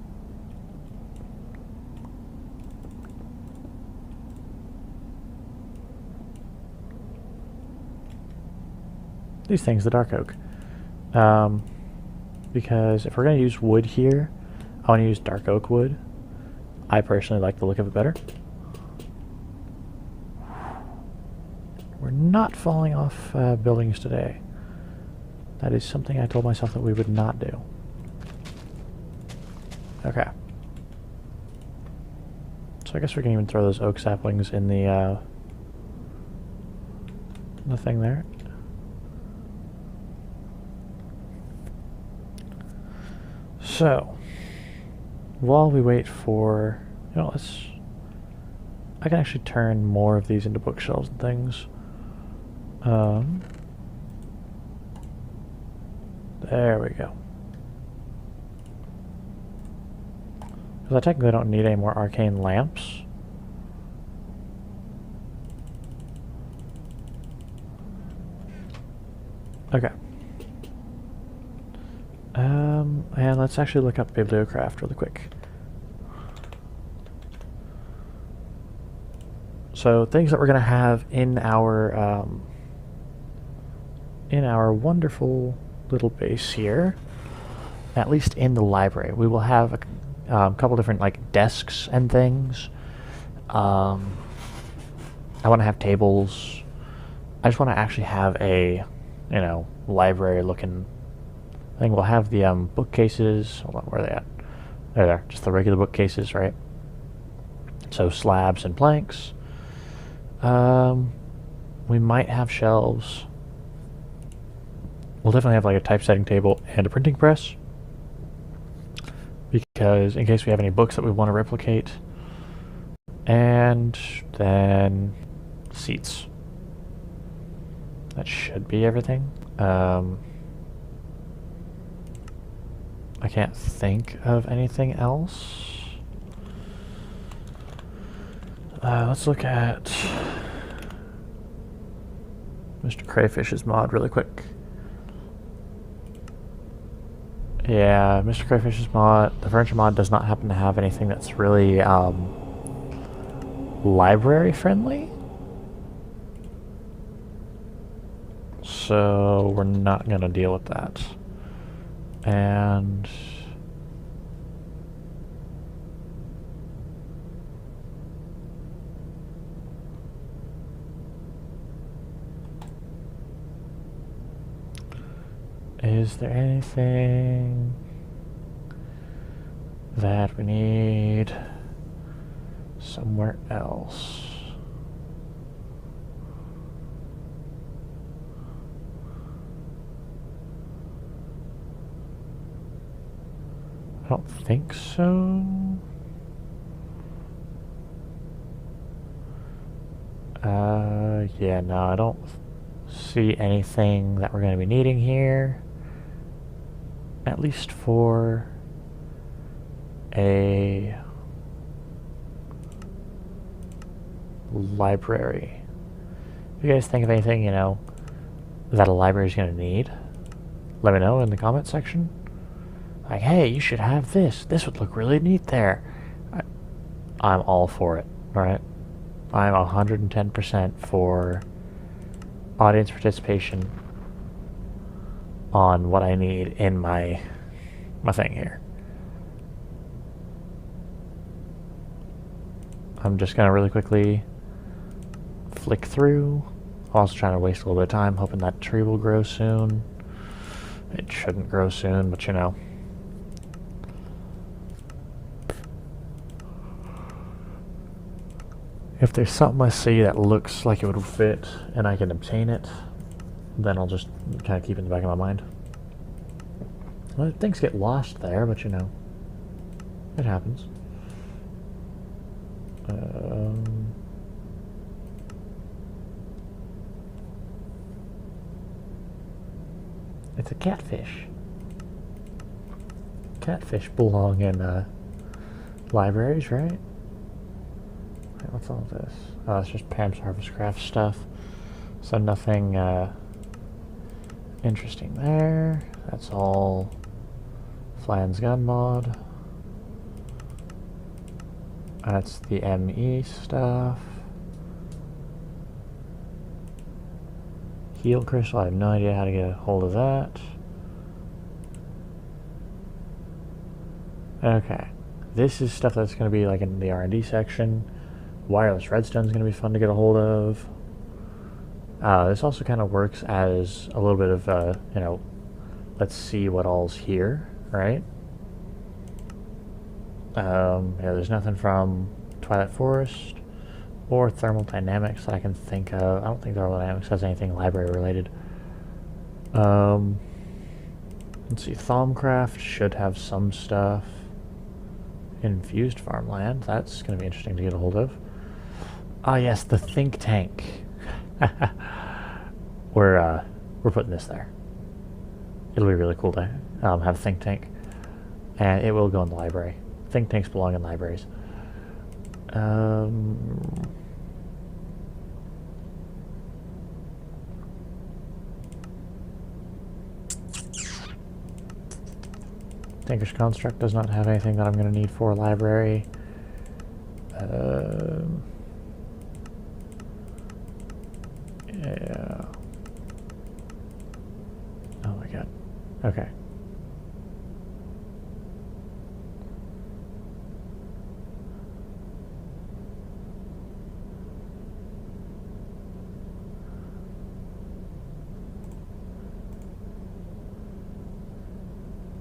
These things, the dark oak. Because if we're going to use wood here, I want to use dark oak wood. I personally like the look of it better. We're not falling off buildings today. That is something I told myself that we would not do. Okay. So I guess we can even throw those oak saplings in the thing there. So, while we wait for, you know, I can actually turn more of these into bookshelves and things. There we go. Because I technically don't need any more arcane lamps. Okay. And let's actually look up Bibliocraft really quick. So things that we're going to have in our in our wonderful little base here, at least in the library, we will have a couple different like desks and things. I want to have tables. I just want to actually have a, library looking thing. We'll have the bookcases. Hold on, where are they at? There they are. Just the regular bookcases, right? So slabs and planks. We might have shelves. We'll definitely have like a typesetting table and a printing press, because in case we have any books that we want to replicate. And then seats. That should be everything. I can't think of anything else. Let's look at Mr. Crayfish's mod really quick. Yeah, Mr. Crayfish's mod, the furniture mod, does not happen to have anything that's really library friendly. So we're not going to deal with that. And is there anything that we need somewhere else? I don't think so. Yeah, no, I don't see anything that we're going to be needing here. At least for a library. If you guys think of anything, that a library is going to need, let me know in the comment section. Like, hey, you should have this. This would look really neat there. I'm all for it, alright? I'm 110% for audience participation on what I need in my thing here. I'm just going to really quickly flick through. I'm also trying to waste a little bit of time, hoping that tree will grow soon. It shouldn't grow soon, but if there's something I see that looks like it would fit and I can obtain it, then I'll just kind of keep it in the back of my mind. Well, things get lost there, but it happens. It's a catfish. Catfish belong in libraries, right? What's all this? Oh, it's just Pam's Harvest Craft stuff. So nothing interesting there. That's all Flan's Gun mod. That's the ME stuff. Heal Crystal, I have no idea how to get a hold of that. Okay. This is stuff that's going to be like in the R&D section. Wireless redstone is going to be fun to get a hold of. This also kind of works as a little bit of, let's see what all's here, right? Yeah, there's nothing from Twilight Forest or Thermal Dynamics that I can think of. I don't think Thermal Dynamics has anything library related. Let's see, Thaumcraft should have some stuff. Infused Farmland, that's going to be interesting to get a hold of. Ah, yes, the think tank. We're putting this there. It'll be really cool to have a think tank, and it will go in the library. Think tanks belong in libraries. Tinker's Construct does not have anything that I'm going to need for a library. Yeah. Okay.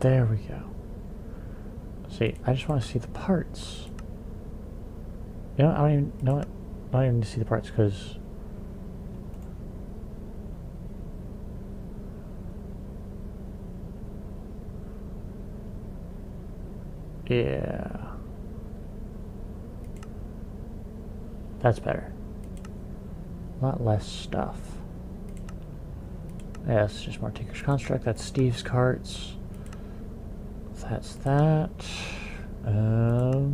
There we go. See, I just want to see the parts. You know, I don't even know it. I don't even need to see the parts because yeah, that's better. A lot less stuff. Yeah, it's just more Tinker's Construct. That's Steve's carts. That's that. Yeah,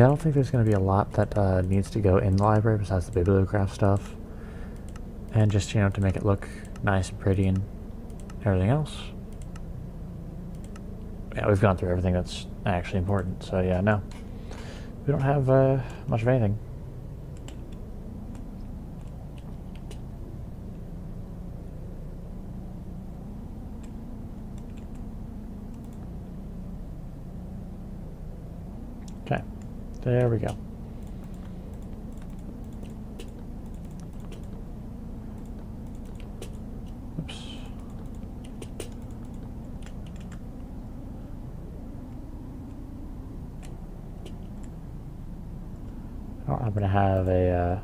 I don't think there's going to be a lot that needs to go in the library besides the bibliograph stuff. And just, you know, to make it look nice and pretty and everything else. Yeah, we've gone through everything that's actually important, so yeah, no. We don't have much of anything. Okay, there we go. Oops. Oh, I'm gonna have a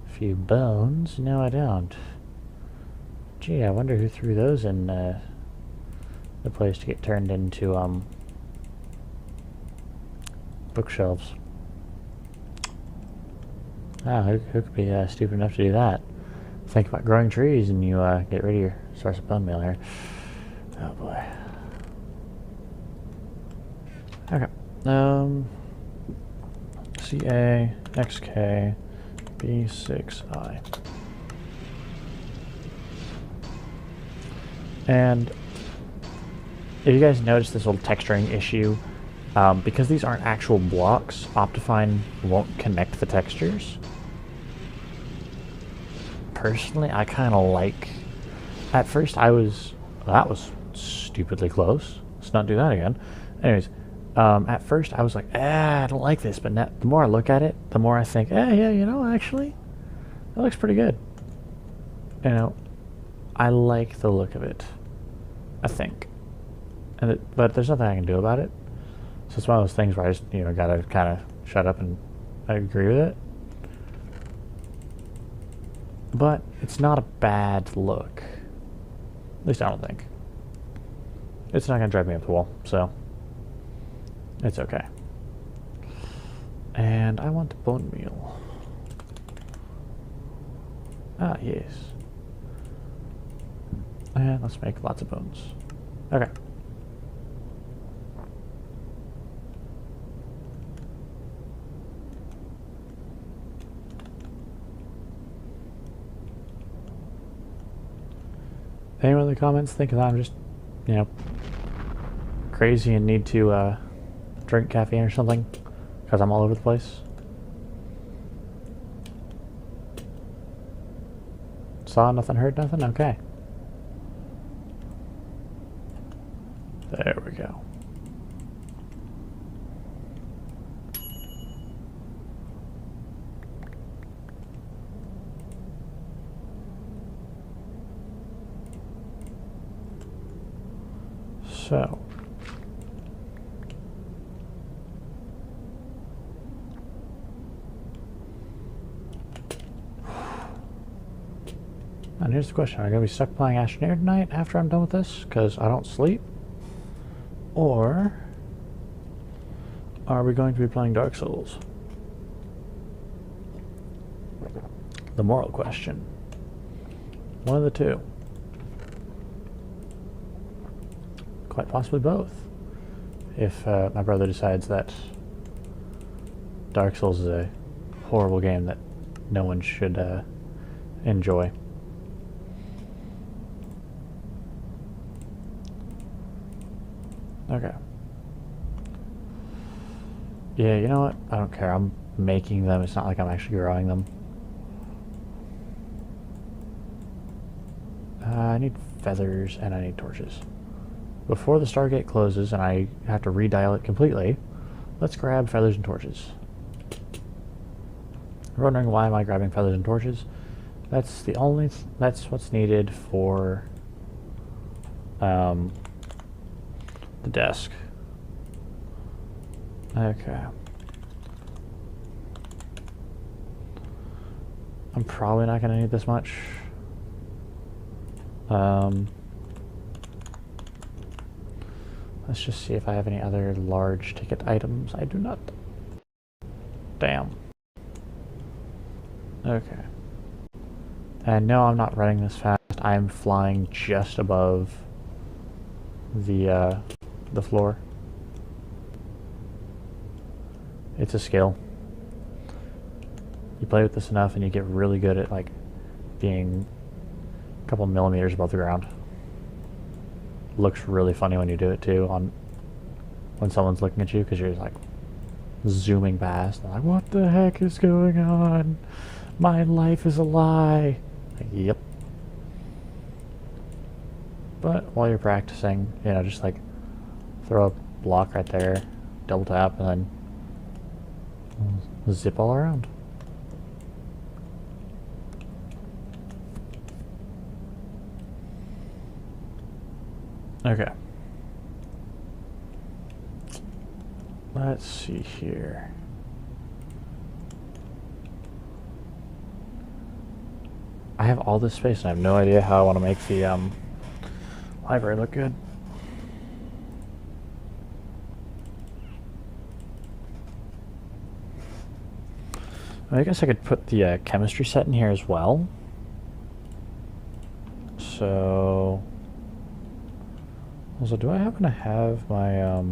few bones. No, I don't. Gee, I wonder who threw those in the place to get turned into bookshelves. Ah, who could be stupid enough to do that? Think about growing trees and you get rid of your source of bone meal here. Oh boy. Okay. CA XK B6I. And if you guys notice this little texturing issue, because these aren't actual blocks, Optifine won't connect the textures. Personally, I kind of like... At first, that was stupidly close. Let's not do that again. Anyways, at first, I was like, I don't like this. But now, the more I look at it, the more I think, yeah, you know, actually, that looks pretty good. You know, I like the look of it, I think. But there's nothing I can do about it. So it's one of those things where I just, you know, gotta kind of shut up and I agree with it. But it's not a bad look. At least I don't think. It's not gonna drive me up the wall, so it's okay. And I want bone meal. Ah, yes. And let's make lots of bones. Okay. Anyone in the comments think that I'm just, you know, crazy and need to drink caffeine or something? Because I'm all over the place? Saw nothing, heard nothing? Okay. There we go. So, and here's the question. Am I going to be stuck playing Astroneer tonight after I'm done with this? Because I don't sleep? Or are we going to be playing Dark Souls? The moral question. One of the two. Quite possibly both. If my brother decides that Dark Souls is a horrible game that no one should enjoy. Okay. Yeah, you know what? I don't care. I'm making them. It's not like I'm actually growing them. I need feathers and I need torches. Before the Stargate closes and I have to redial it completely, let's grab feathers and torches. You're wondering why am I grabbing feathers and torches? That's what's needed for the desk. Okay. I'm probably not going to need this much. Let's just see if I have any other large ticket items. I do not. Damn. Okay. And no, I'm not running this fast. I'm flying just above the floor. It's a skill. You play with this enough and you get really good at like being a couple millimeters above the ground. Looks really funny when you do it too when someone's looking at you because you're like zooming past. They're like, what the heck is going on? My life is a lie. Like, yep. But while you're practicing, you know, just like throw a block right there, double tap, and then zip all around. Okay. Let's see here. I have all this space and I have no idea how I want to make the library look good. I guess I could put the chemistry set in here as well. So, also, do I happen to have my I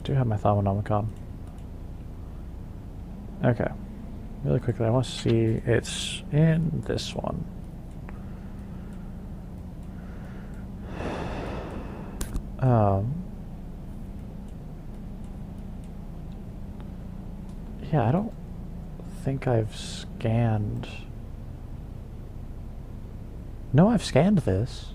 do have my Thaumonomicon. Okay. Really quickly, I want to see it's in this one. Yeah, I don't think I've scanned. No, I've scanned this.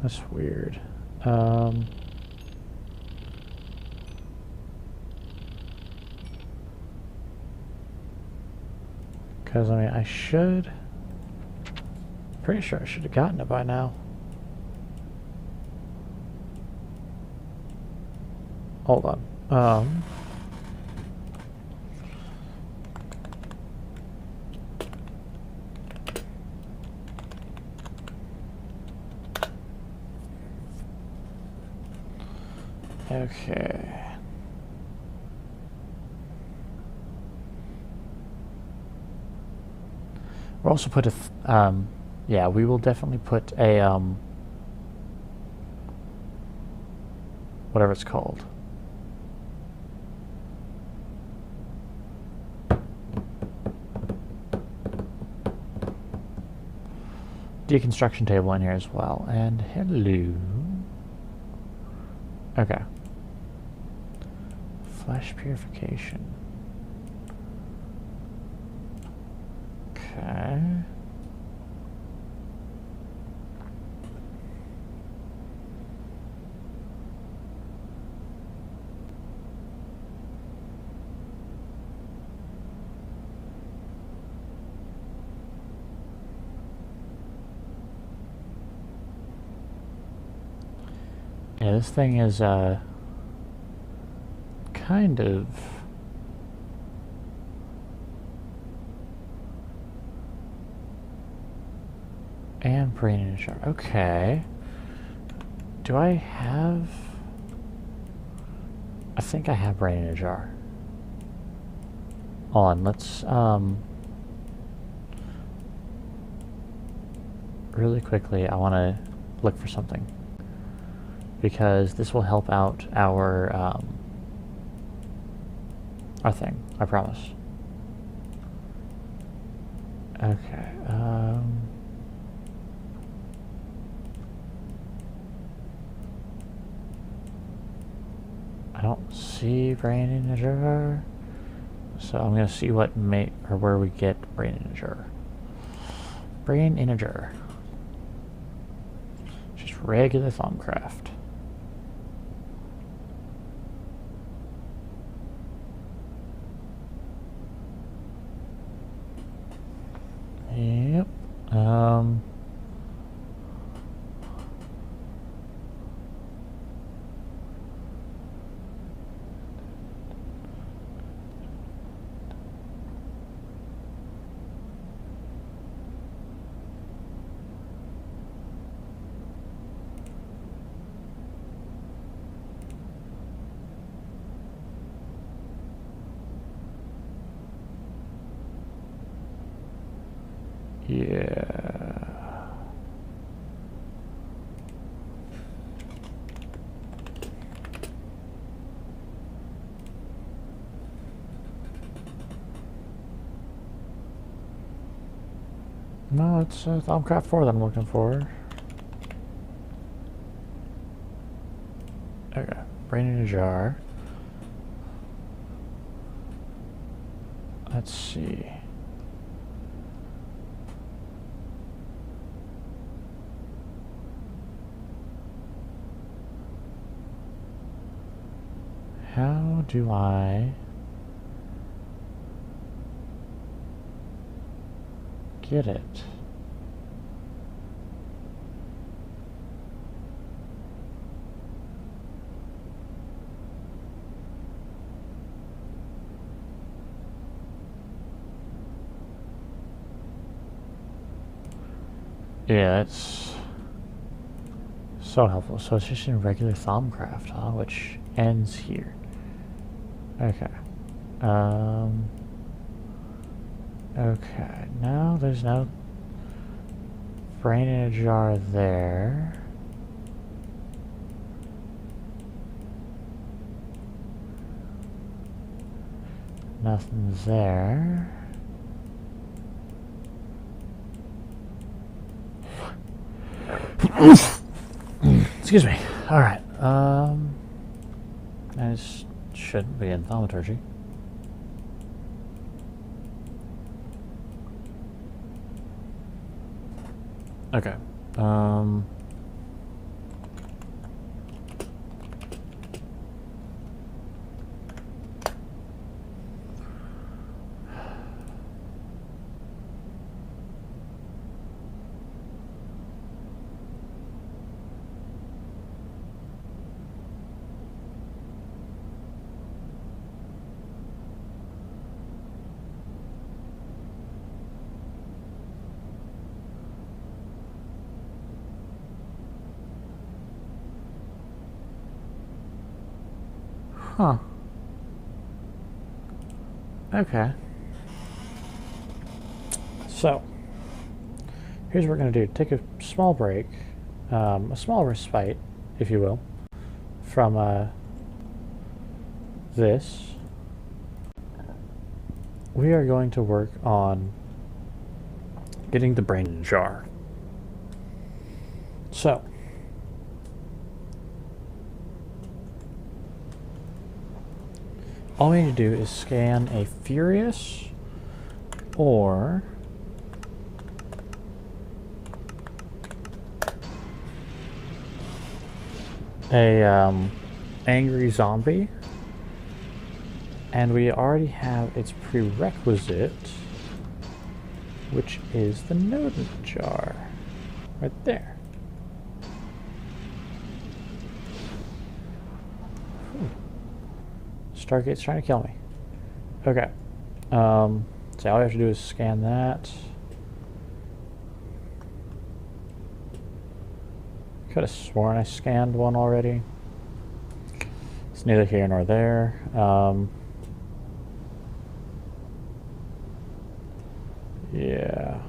That's weird. Because, I mean, I should... Pretty sure I should have gotten it by now. Hold on. Okay. We'll also put a, yeah, we will definitely put a, whatever it's called. Deconstruction table in here as well. And hello. Okay. Flesh purification. Okay. Yeah, this thing is kind of and brain in a jar. Okay. Do I have... I think I have brain in a jar. Hold on, let's really quickly I want to look for something. Because this will help out our thing, I promise. Okay. I don't see brain integer, so I'm gonna see what or where we get brain integer. Brain integer. Just regular Thaumcraft. Yep. Yeah. No, it's Thaumcraft 4 that I'm looking for. Okay, brain in a jar. Let's see. How do I get it? Yeah, it's so helpful. So it's just in regular Thaumcraft, huh? Which ends here. Okay. Okay, now there's no brain in a jar there. Nothing's there. Excuse me. Alright, this shouldn't be in Thaumaturgy. Okay, huh. Okay. So, here's what we're going to do. Take a small break, a small respite, if you will, from this. We are going to work on getting the brain jar. So, all we need to do is scan a Furious or a angry zombie, and we already have its prerequisite, which is the Nodent jar right there. Stargate's trying to kill me. Okay. So all we have to do is scan that. Could have sworn I scanned one already. It's neither here nor there. Yeah.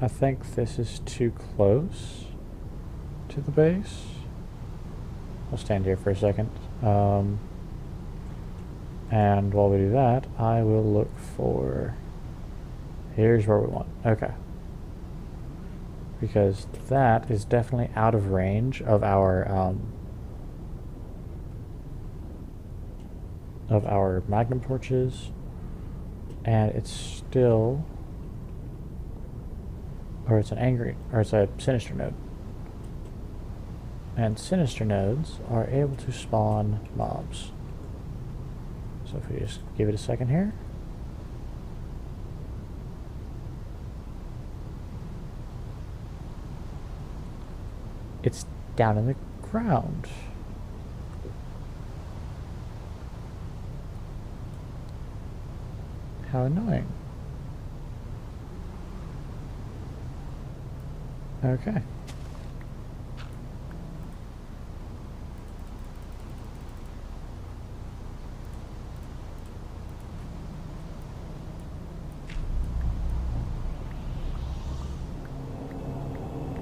I think this is too close to the base. I'll stand here for a second. And while we do that, I will look for Here's where we want. Okay. Because that is definitely out of range of our magnum torches, and it's still, or it's a sinister node, and sinister nodes are able to spawn mobs. So if we just give it a second here. It's down in the ground. How annoying. Okay.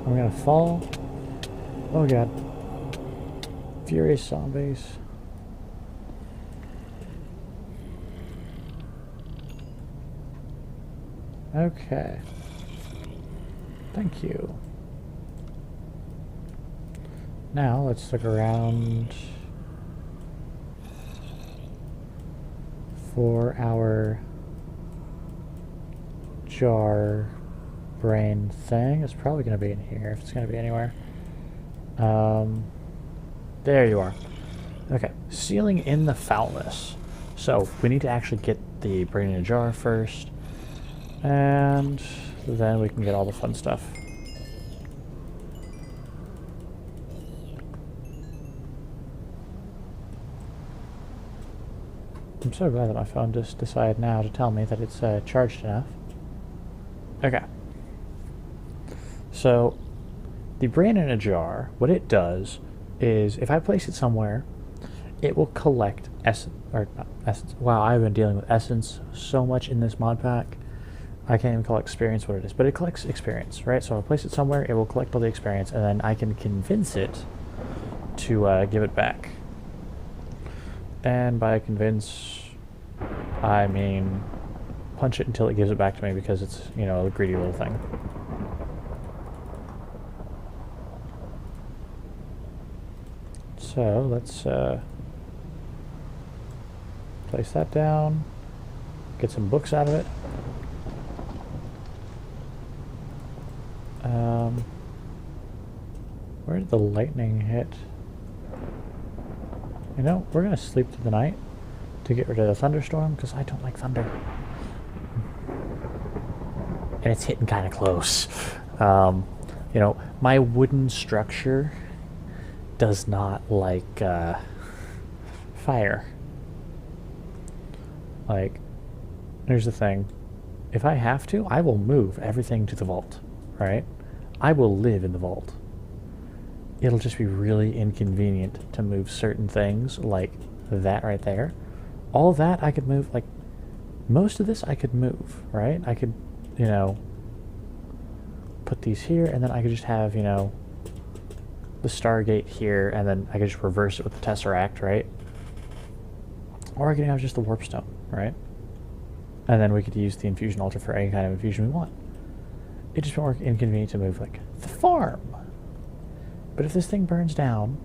I'm gonna fall. Oh god. Furious zombies. Okay. Thank you. Now let's look around for our jar brain thing. It's probably going to be in here if it's going to be anywhere. There you are. Okay, sealing in the foulness. So we need to actually get the brain in a jar first, and then we can get all the fun stuff. I'm so glad that my phone just decided now to tell me that it's charged enough. Okay. So, the brain in a jar, what it does is, if I place it somewhere, it will collect essence, or not essence. Wow, I've been dealing with essence so much in this mod pack. I can't even call experience what it is, but it collects experience, right? So I'll place it somewhere, it will collect all the experience, and then I can convince it to give it back. And by convince, I mean punch it until it gives it back to me, because it's, you know, a greedy little thing. So let's place that down, get some books out of it. Where did the lightning hit? You know, we're going to sleep through the night to get rid of the thunderstorm, because I don't like thunder. And it's hitting kind of close. You know, my wooden structure does not like fire. Like, here's the thing. If I have to, I will move everything to the vault, right? I will live in the vault. It'll just be really inconvenient to move certain things, like that right there. All that I could move, like, most of this I could move, right? I could, you know, put these here, and then I could just have, you know, the Stargate here, and then I could just reverse it with the Tesseract, right? Or I could have just the Warp Stone, right? And then we could use the Infusion Altar for any kind of infusion we want. It'd just be more inconvenient to move, like, the farm. But if this thing burns down,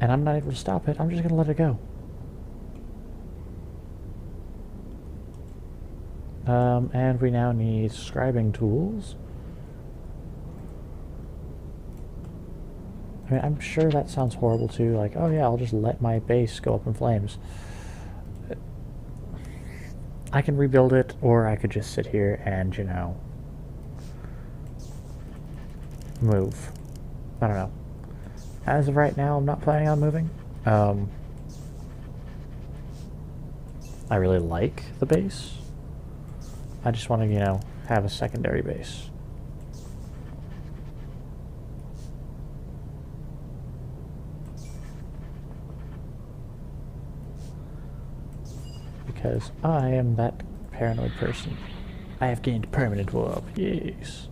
and I'm not able to stop it, I'm just going to let it go. And we now need scribing tools. I mean, I'm sure that sounds horrible too, like, oh yeah, I'll just let my base go up in flames. I can rebuild it, or I could just sit here and, you know, move. I don't know. As of right now, I'm not planning on moving. I really like the base. I just want to, you know, have a secondary base. Because I am that paranoid person. I have gained permanent warp. Yes.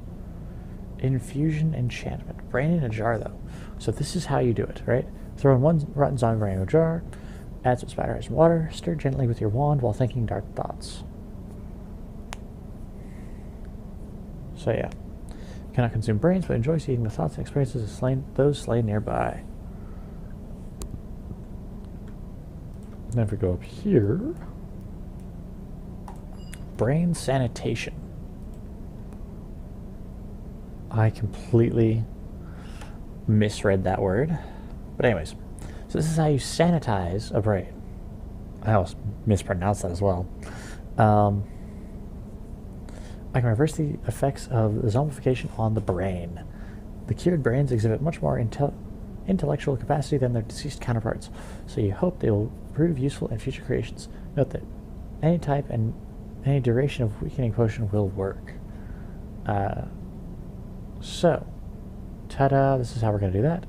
Infusion enchantment. Brain in a jar, though. So this is how you do it, right? Throw in one rotten zombie brain in a jar, add some spider eyes and water, stir gently with your wand while thinking dark thoughts. So yeah. Cannot consume brains, but enjoys eating the thoughts and experiences of those slain nearby. Then if we go up here, brain sanitation. I completely misread that word. But anyways, so this is how you sanitize a brain. I almost mispronounced that as well. I can reverse the effects of the zombification on the brain. The cured brains exhibit much more intellectual capacity than their deceased counterparts, so you hope they will prove useful in future creations. Note that any type and any duration of weakening potion will work. So, ta-da, this is how we're going to do that.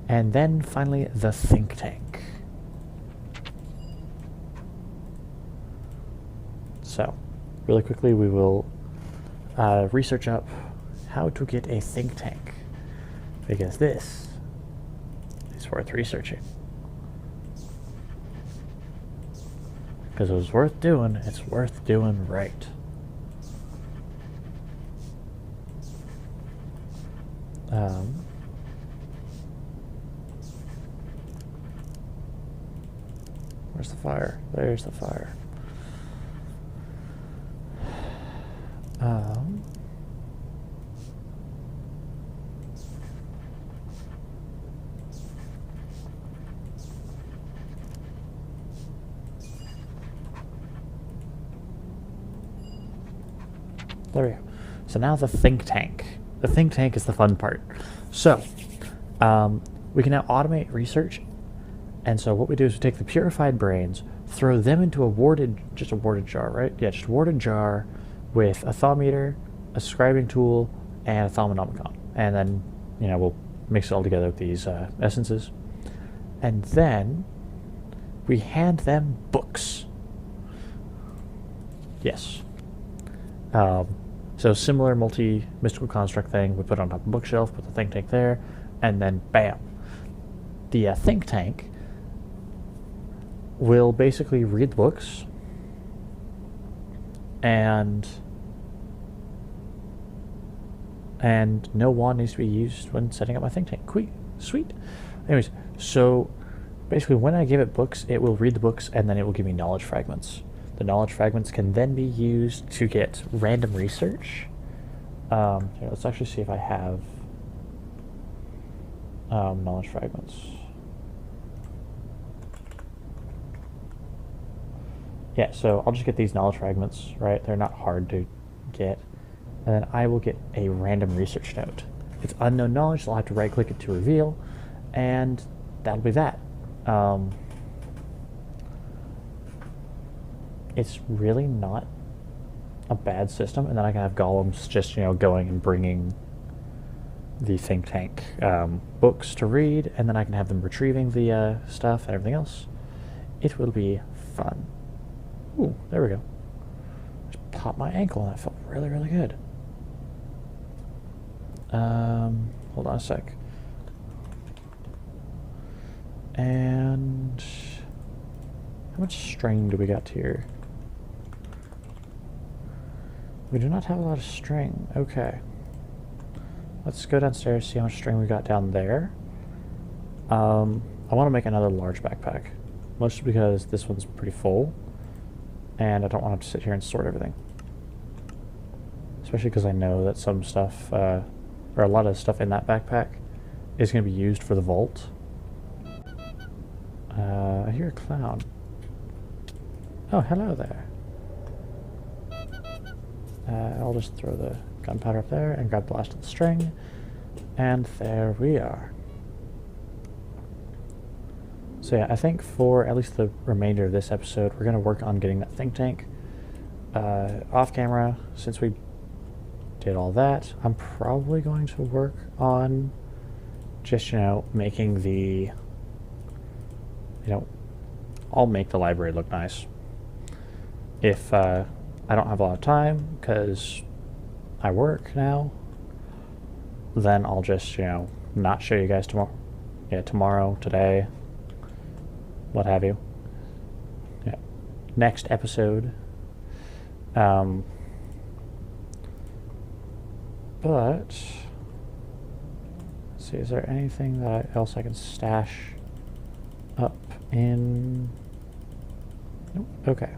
And then finally, the think tank. So, really quickly, we will research up how to get a think tank, because this is worth researching. Because it was worth doing, it's worth doing right. Where's the fire? There's the fire. There we go. So now the think tank. The think tank is the fun part. So, we can now automate research. And so what we do is we take the purified brains, throw them into a warded jar, right? Yeah, just a warded jar with a thaumeter, a scribing tool, and a thaumonomicon. And then, we'll mix it all together with these essences. And then we hand them books. Yes. So similar multi-mystical construct thing, we put on top of the bookshelf, put the think tank there, and then bam. The think tank will basically read the books, and no wand needs to be used when setting up my think tank. Sweet. Anyways, so basically when I give it books, it will read the books, and then it will give me knowledge fragments. The knowledge fragments can then be used to get random research. Here, let's actually see if I have knowledge fragments. Yeah, so I'll just get these knowledge fragments, right? They're not hard to get. And then I will get a random research note. It's unknown knowledge, so I'll have to right-click it to reveal, and that'll be that. It's really not a bad system, and then I can have golems just, going and bringing the think tank books to read, and then I can have them retrieving the stuff and everything else. It will be fun. Ooh, there we go. Just popped my ankle, and that felt really, really good. Hold on a sec. And how much string do we got here? We do not have a lot of string. Okay. Let's go downstairs, see how much string we got down there. I want to make another large backpack, mostly because this one's pretty full, and I don't want to have to sit here and sort everything. Especially because I know that some stuff, or a lot of stuff in that backpack, is going to be used for the vault. I hear a clown. Oh, hello there. I'll just throw the gunpowder up there and grab the last of the string, and there we are. So yeah, I think for at least the remainder of this episode, we're going to work on getting that think tank off camera. Since we did all that, I'm probably going to work on just, making the, I'll make the library look nice. If I don't have a lot of time because I work now, then I'll just, not show you guys tomorrow. Yeah, tomorrow, today, what have you. Yeah. Next episode, But let's see, is there anything else I can stash up in? Nope. Okay.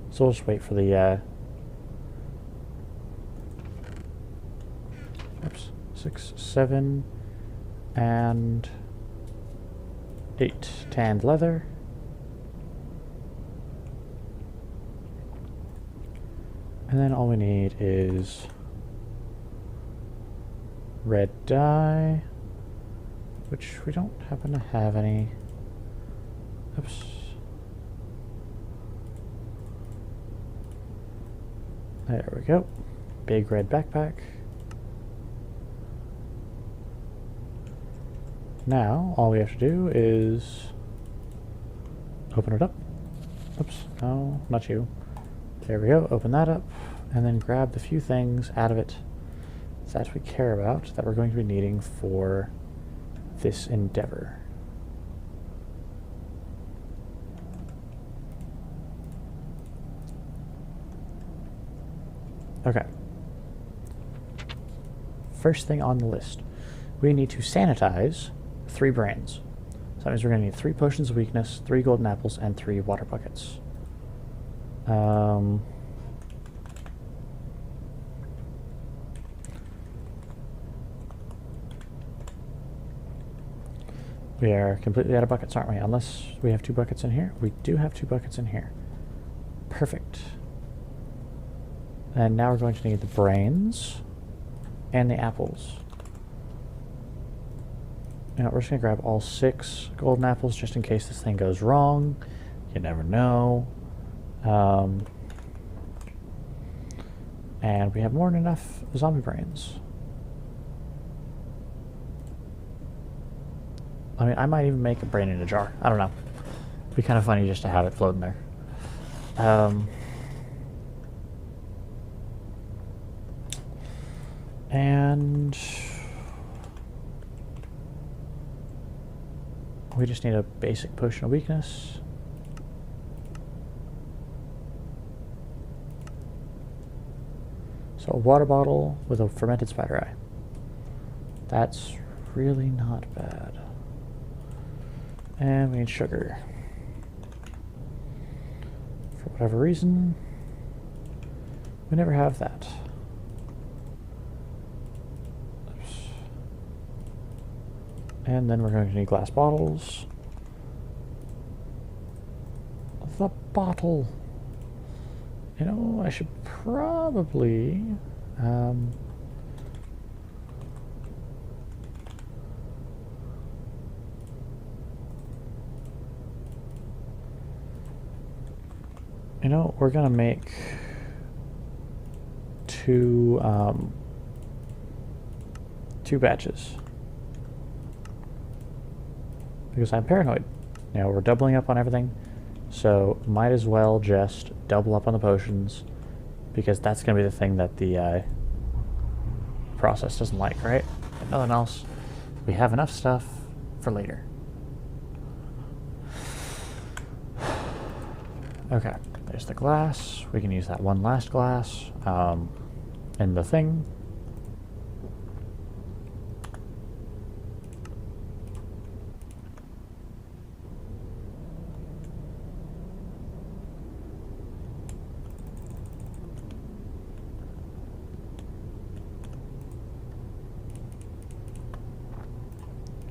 So we'll just wait for the 6, 7, and 8 tanned leather. And then all we need is red dye, which we don't happen to have any. Oops. There we go. Big red backpack. Now, all we have to do is open it up. Oops, no, not you. There we go, open that up, and then grab the few things out of it that we care about that we're going to be needing for this endeavor. Okay. First thing on the list, we need to sanitize 3 brains. So that means we're going to need 3 potions of weakness, 3 golden apples, and 3 water buckets. We are completely out of buckets, aren't we? Unless we have 2 buckets in here. We do have 2 buckets in here. Perfect. And now we're going to need the brains and the apples. You know, we're just going to grab all 6 golden apples just in case this thing goes wrong. You never know. And we have more than enough zombie brains. I mean, I might even make a brain in a jar. I don't know. It'd be kind of funny just to have it floating there. And we just need a basic potion of weakness. So a water bottle with a fermented spider eye. That's really not bad. And we need sugar. For whatever reason, we never have that. Oops. And then we're going to need glass bottles. The bottle. You know, I should probably you know, we're gonna make 2 batches because I'm paranoid. You know, we're doubling up on everything. So might as well just double up on the potions because that's going to be the thing that the process doesn't like, right? If nothing else, we have enough stuff for later. Okay, there's the glass. We can use that one last glass in the thing.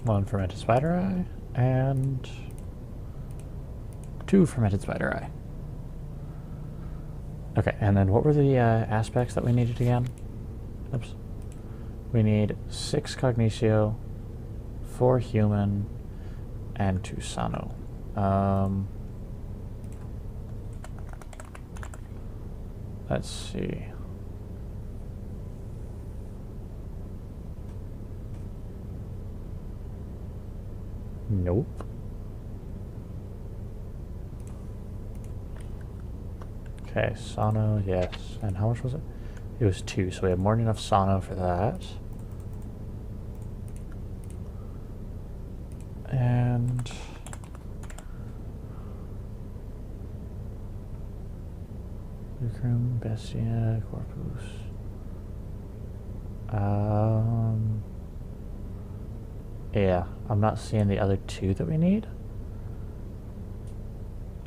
One fermented spider eye, and 2 fermented spider eye. Okay, and then what were the aspects that we needed again? Oops. We need 6 Cognitio, 4 human, and 2 Sano. Let's see. Nope. Okay, Sano, yes. And how much was it? It was 2, so we have more than enough Sano for that. And Lucrum, Bestia, Corpus. Yeah, I'm not seeing the other two that we need.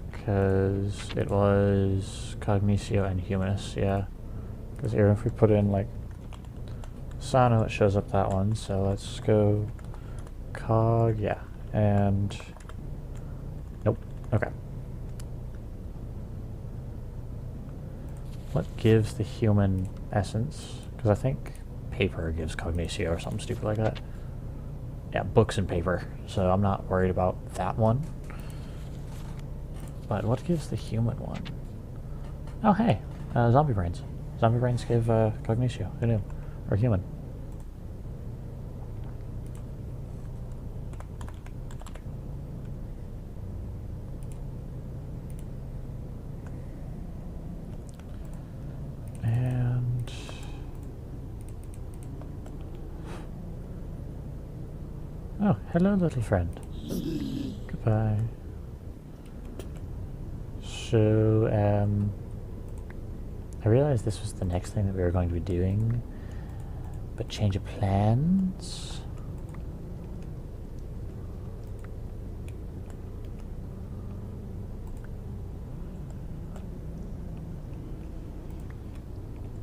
Because it was Cognitio and Humanus, yeah. Because even if we put in, like, Sano, it shows up that one. So let's go Cog, yeah. And... Nope. Okay. What gives the human essence? Because I think paper gives Cognitio or something stupid like that. Yeah, books and paper. So I'm not worried about that one. But what gives the human one? Oh, hey. Zombie brains. Zombie brains give Cognitio. Who knew? Or human. And... Oh, hello, little friend. Goodbye. So, I realized this was the next thing that we were going to be doing, but change of plans.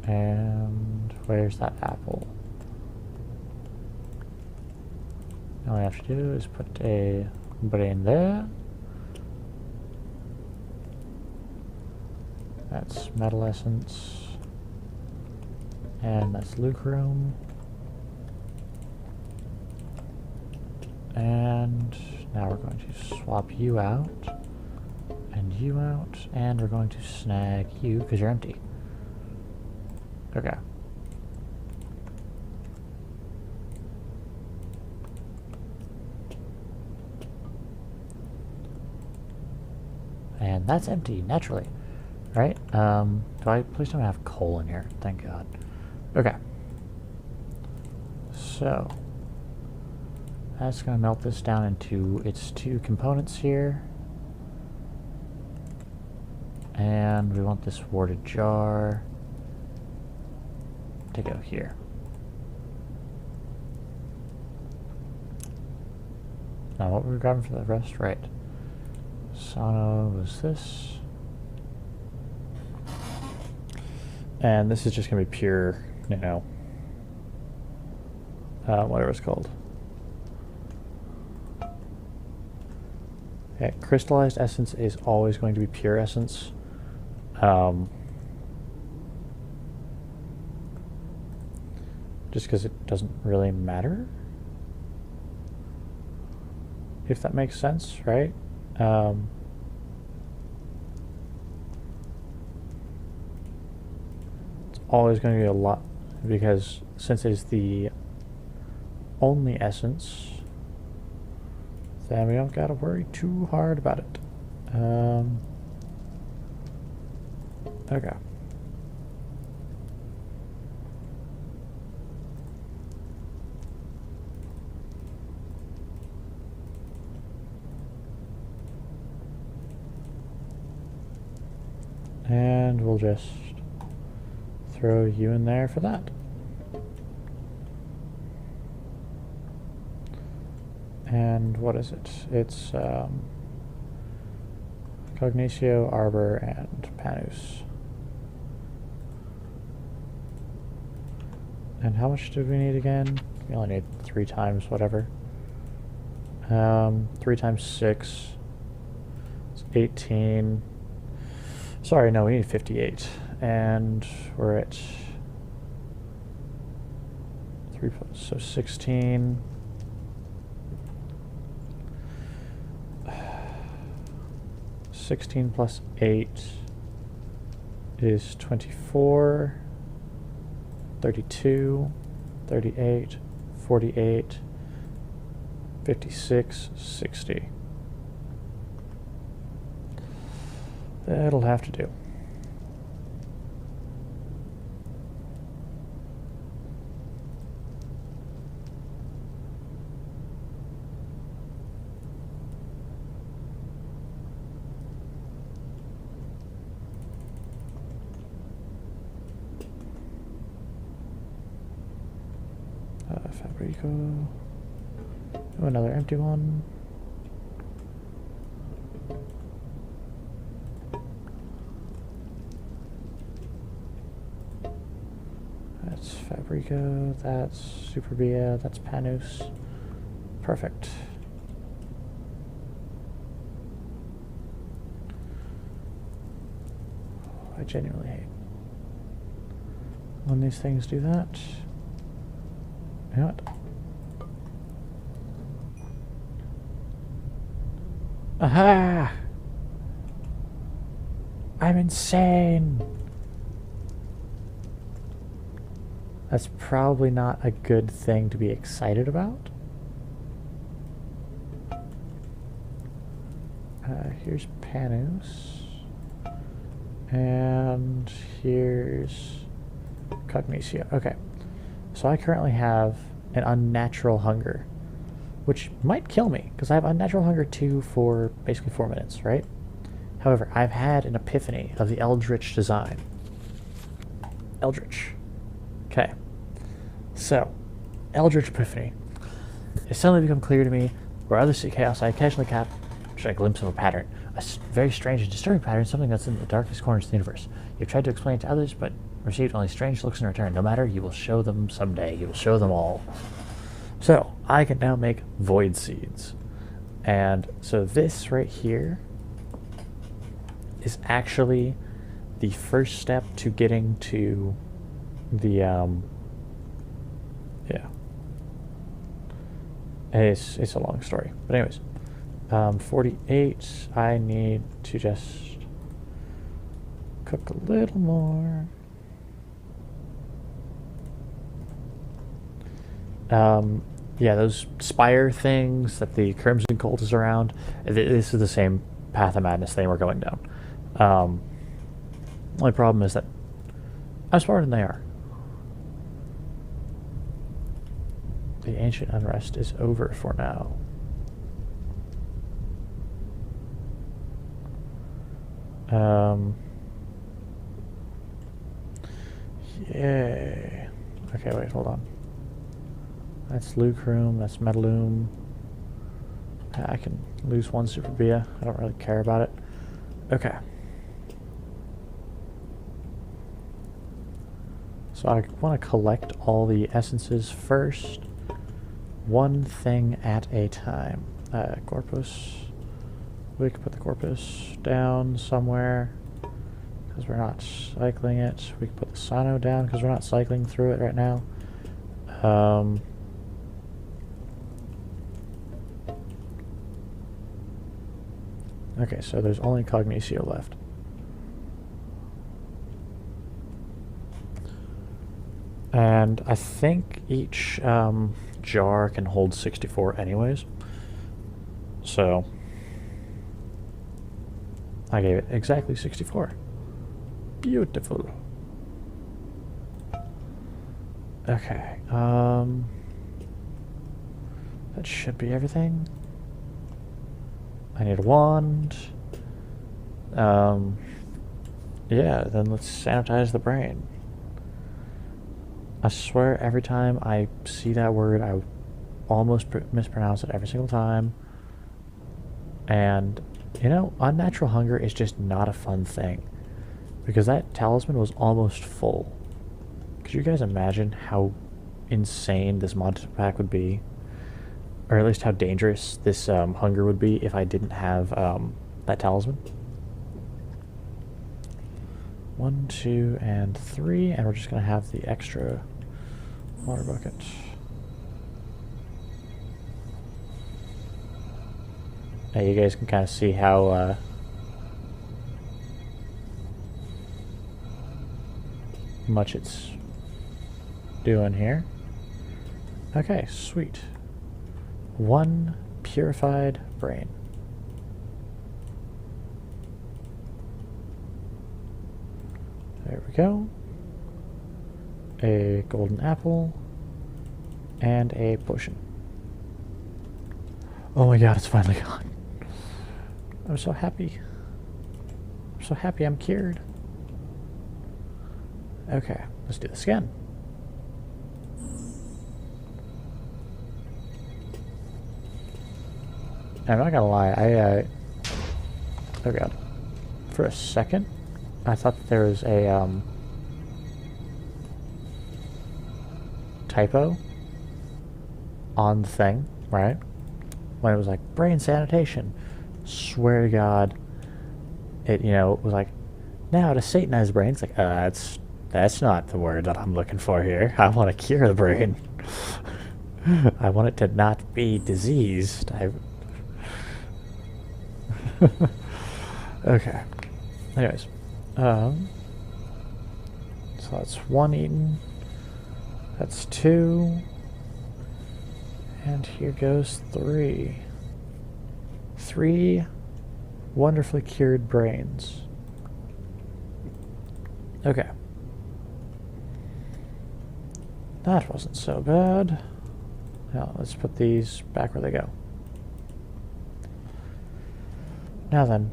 And where's that apple? All I have to do is put a brain there. That's metal essence. And that's lucrum. And now we're going to swap you out. And you out. And we're going to snag you because you're empty. Okay. And that's empty, naturally. Right? Please don't have coal in here. Thank God. Okay. So, that's going to melt this down into its two components here. And we want this warded jar to go here. Now what were we grabbing for the rest? Right. Sano was this. And this is just going to be pure, you know, whatever it's called. Yeah, crystallized essence is always going to be pure essence. Just because it doesn't really matter. If that makes sense, right? It's always going to be a lot, because since it's the only essence, then we don't got to worry too hard about it. Okay. And we'll just throw you in there for that. And what is it? It's Cognitio, Arbor, and Panus. And how much do we need again? We only need 3 times whatever. 3 times 6. It's 18. Sorry, no, we need 58. And we're at 3, so 16. (16 plus 8 is 24, 32, 38, 48, 56, 60. That'll have to do. Fabrico. Oh, another empty one. That's Fabrico, that's Superbia, that's Panus. Perfect. I genuinely hate when these things do that. You know what? Aha! I'm insane! That's probably not a good thing to be excited about. Here's Panus. And here's Cognicio. Okay. So I currently have an unnatural hunger, which might kill me, because I have unnatural hunger 2 for basically 4 minutes, right? However, I've had an epiphany of the Eldritch design. Eldritch. Okay. So, Eldritch Epiphany. It's suddenly become clear to me where others see chaos, I occasionally capture a glimpse of a pattern. A very strange and disturbing pattern, something that's in the darkest corners of the universe. You've tried to explain it to others, but received only strange looks in return. No matter, you will show them someday. You will show them all. So, I can now make void seeds. And so this right here is actually the first step to getting to the, yeah. It's a long story. But anyways, 48, I need to just cook a little more. Yeah, those spire things that the Crimson Cult is around, this is the same Path of Madness thing we're going down. Only problem is that I'm smarter than they are. The ancient unrest is over for now. Yay. Okay, wait, hold on. That's Lucroom, that's Metaloom. I can lose one Superbia. I don't really care about it. Okay. So I want to collect all the essences first. One thing at a time. Corpus. We can put the Corpus down somewhere because we're not cycling it. We can put the Sano down because we're not cycling through it right now. Okay, so there's only Cognicio left. And I think each jar can hold 64 anyways. So I gave it exactly 64. Beautiful. Okay, that should be everything. I need a wand. Yeah, then let's sanitize the brain. I swear every time I see that word, I almost mispronounce it every single time. And, you know, unnatural hunger is just not a fun thing. Because that talisman was almost full. Could you guys imagine how insane this mod pack would be? Or at least how dangerous this hunger would be if I didn't have that talisman. 1, 2, and 3, and we're just going to have the extra water bucket. Now you guys can kind of see how much it's doing here. Okay, sweet. 1 purified brain. There we go. A golden apple and a potion. Oh my god, it's finally gone. I'm so happy. I'm so happy I'm cured. Okay, let's do this again. I'm not gonna lie, oh god. For a second, I thought that there was a, typo on the thing, right? When it was like, brain sanitation. Swear to God, it, you know, was like, now to satanize the brain. It's like, that's not the word that I'm looking for here. I want to cure the brain. I want it to not be diseased. Okay. Anyways, so that's 1 eaten. That's 2. And here goes 3. 3 wonderfully cured brains. Okay. That wasn't so bad. Now let's put these back where they go. Now then,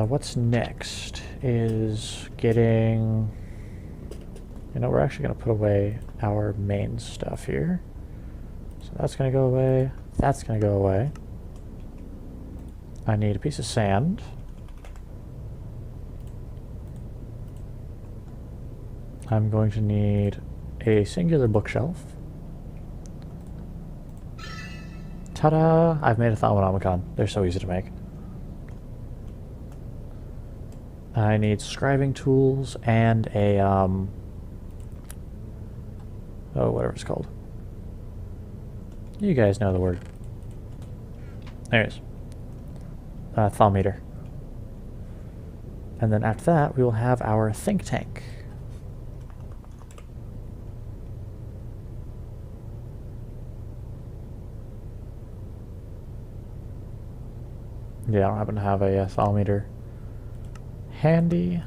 what's next is getting... You know, we're actually going to put away our main stuff here. So that's going to go away. That's going to go away. I need a piece of sand. I'm going to need a singular bookshelf. Ta-da! I've made a Thaumonomicon. They're so easy to make. I need scribing tools and a, oh, whatever it's called. You guys know the word. Anyways. Thaumeter. And then after that, we will have our think tank. Yeah, I don't happen to have a thaumeter handy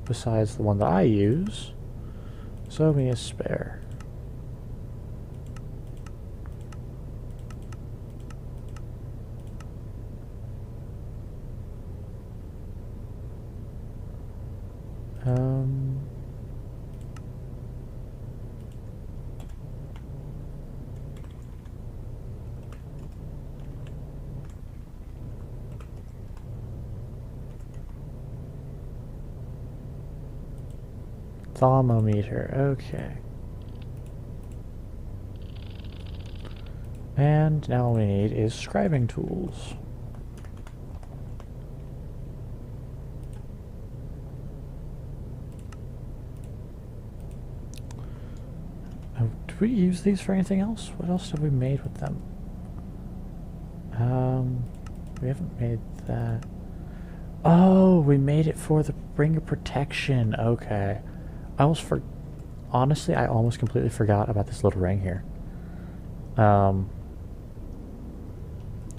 besides the one that I use, so me a spare. Thermometer, okay. And now all we need is scribing tools. Oh, did we use these for anything else? What else have we made with them? We haven't made that. Oh, we made it for the ring of protection. Okay. Honestly, I almost completely forgot about this little ring here.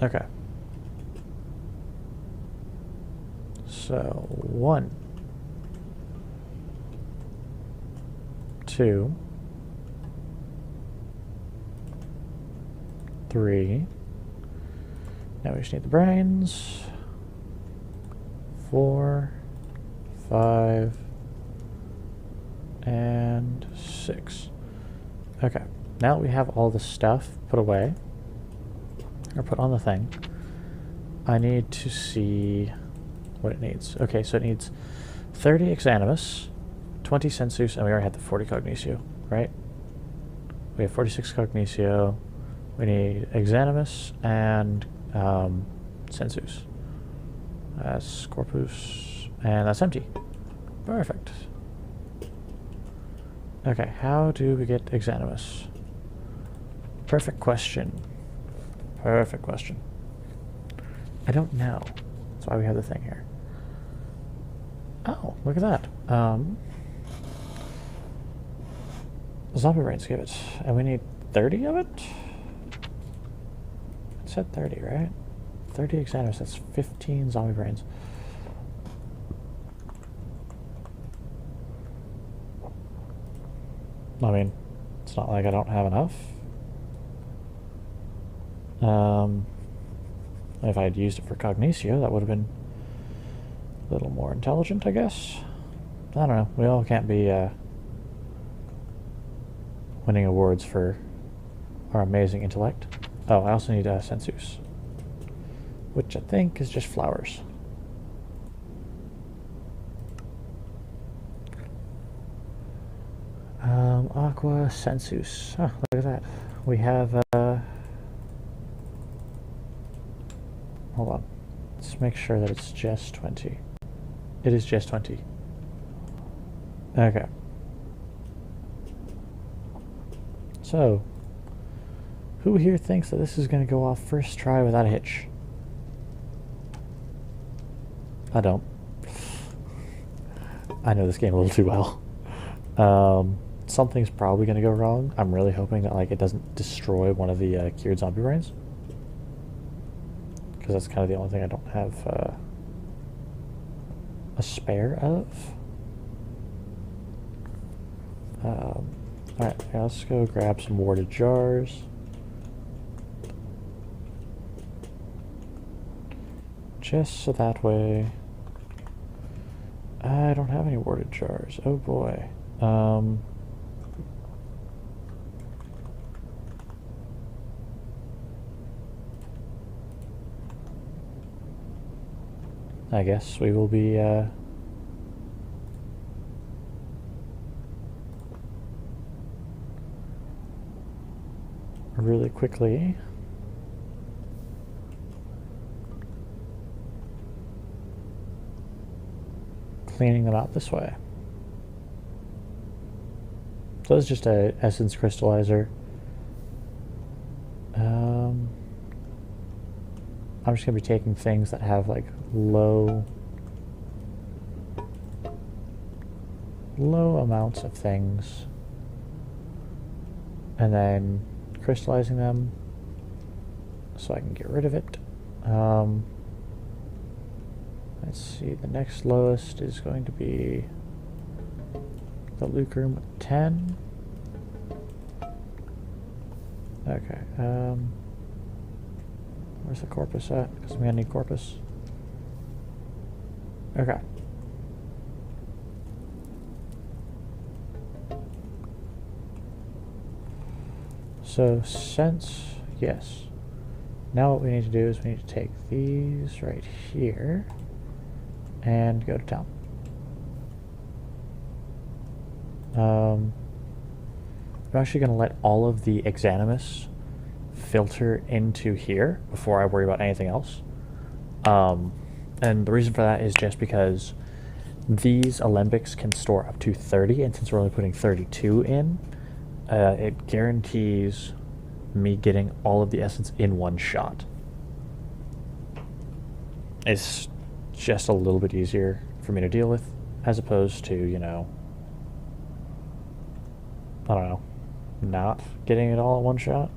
Okay. So, 1, 2, 3. Now we just need the brains. 4, 5, and 6. Okay, now that we have all the stuff put away, or put on the thing, I need to see what it needs. Okay, so it needs 30 Exanimus, 20 Sensus, and we already had the 40 Cognitio, right? We have 46 Cognitio, we need Exanimus and Sensus. That's Corpus, and that's empty. Perfect. Okay, how do we get Exanimus? Perfect question. Perfect question. I don't know. That's why we have the thing here. Oh, look at that. Zombie brains, give it. And we need 30 of it? It said 30, right? 30 Exanimus, that's 15 zombie brains. I mean, it's not like I don't have enough. If I'd used it for Cognitio, that would have been a little more intelligent, I guess. I don't know. We all can't be winning awards for our amazing intellect. Oh, I also need Sensus, which I think is just flowers. Aqua Sensus. Oh, look at that. We have, hold on. Let's make sure that it's just 20. It is just 20. Okay. So, who here thinks that this is going to go off first try without a hitch? I don't. I know this game a little too well. Something's probably going to go wrong. I'm really hoping that like it doesn't destroy one of the cured zombie brains, because that's kind of the only thing I don't have a spare of. Alright, yeah, let's go grab some warded jars. Just so that way I don't have any warded jars. Oh boy. I guess we will be really quickly cleaning them out this way. So it's just a essence crystallizer. I'm just going to be taking things that have like low amounts of things and then crystallizing them so I can get rid of it. Let's see, the next lowest is going to be the lucrum with 10. Okay, where's the corpus at? Because I'm gonna need corpus. Okay. So sense, yes. Now what we need to do is we need to take these right here and go to town. I'm actually going to let all of the Exanimus filter into here before I worry about anything else. And the reason for that is just because these alembics can store up to 30, and since we're only putting 32 in, it guarantees me getting all of the essence in one shot. It's just a little bit easier for me to deal with, as opposed to, you know, I don't know, not getting it all in one shot.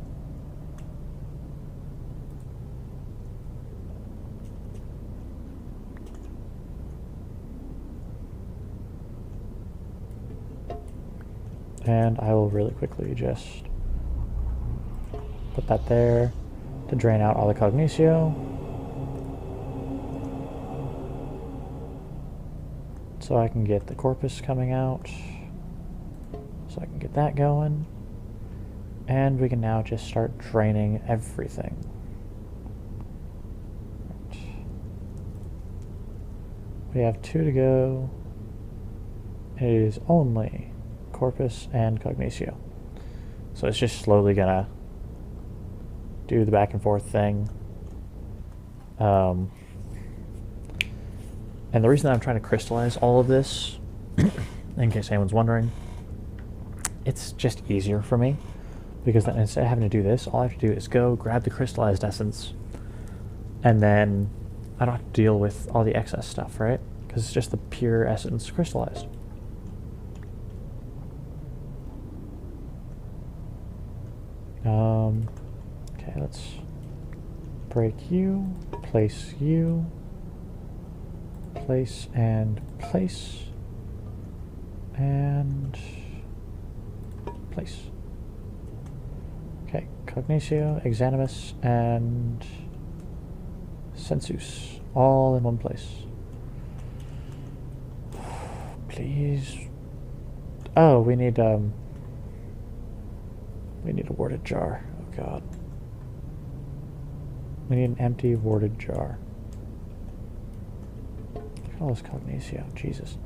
And I will really quickly just put that there to drain out all the Cognitio. So I can get the corpus coming out. So I can get that going. And we can now just start draining everything. We have 2 to go. It is only corpus and Cognitio. So it's just slowly gonna do the back and forth thing. And the reason that I'm trying to crystallize all of this, in case anyone's wondering, it's just easier for me, because then instead of having to do this, all I have to do is go grab the crystallized essence, and then I don't have to deal with all the excess stuff, right? Because it's just the pure essence crystallized. Okay, let's break you, place you, place and place, and place. Okay, Cognitio, Exanimus, and Sensus, all in one place. Please. Oh, we need a warded jar. Oh god. We need an empty warded jar. Look at all this Cognitio. Jesus.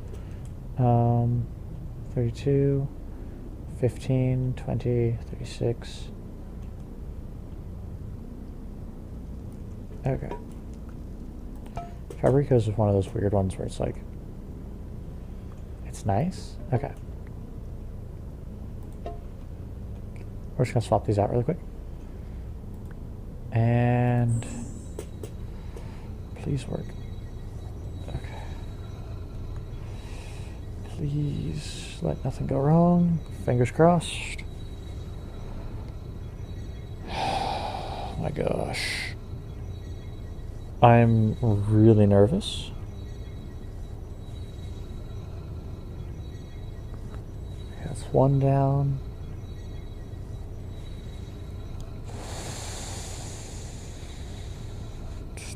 32, 15, 20, 36. Okay. Fabrico's is one of those weird ones where it's like, it's nice. Okay. We're just gonna swap these out really quick. And please work. Okay. Please let nothing go wrong. Fingers crossed. Oh my gosh. I'm really nervous. That's one down.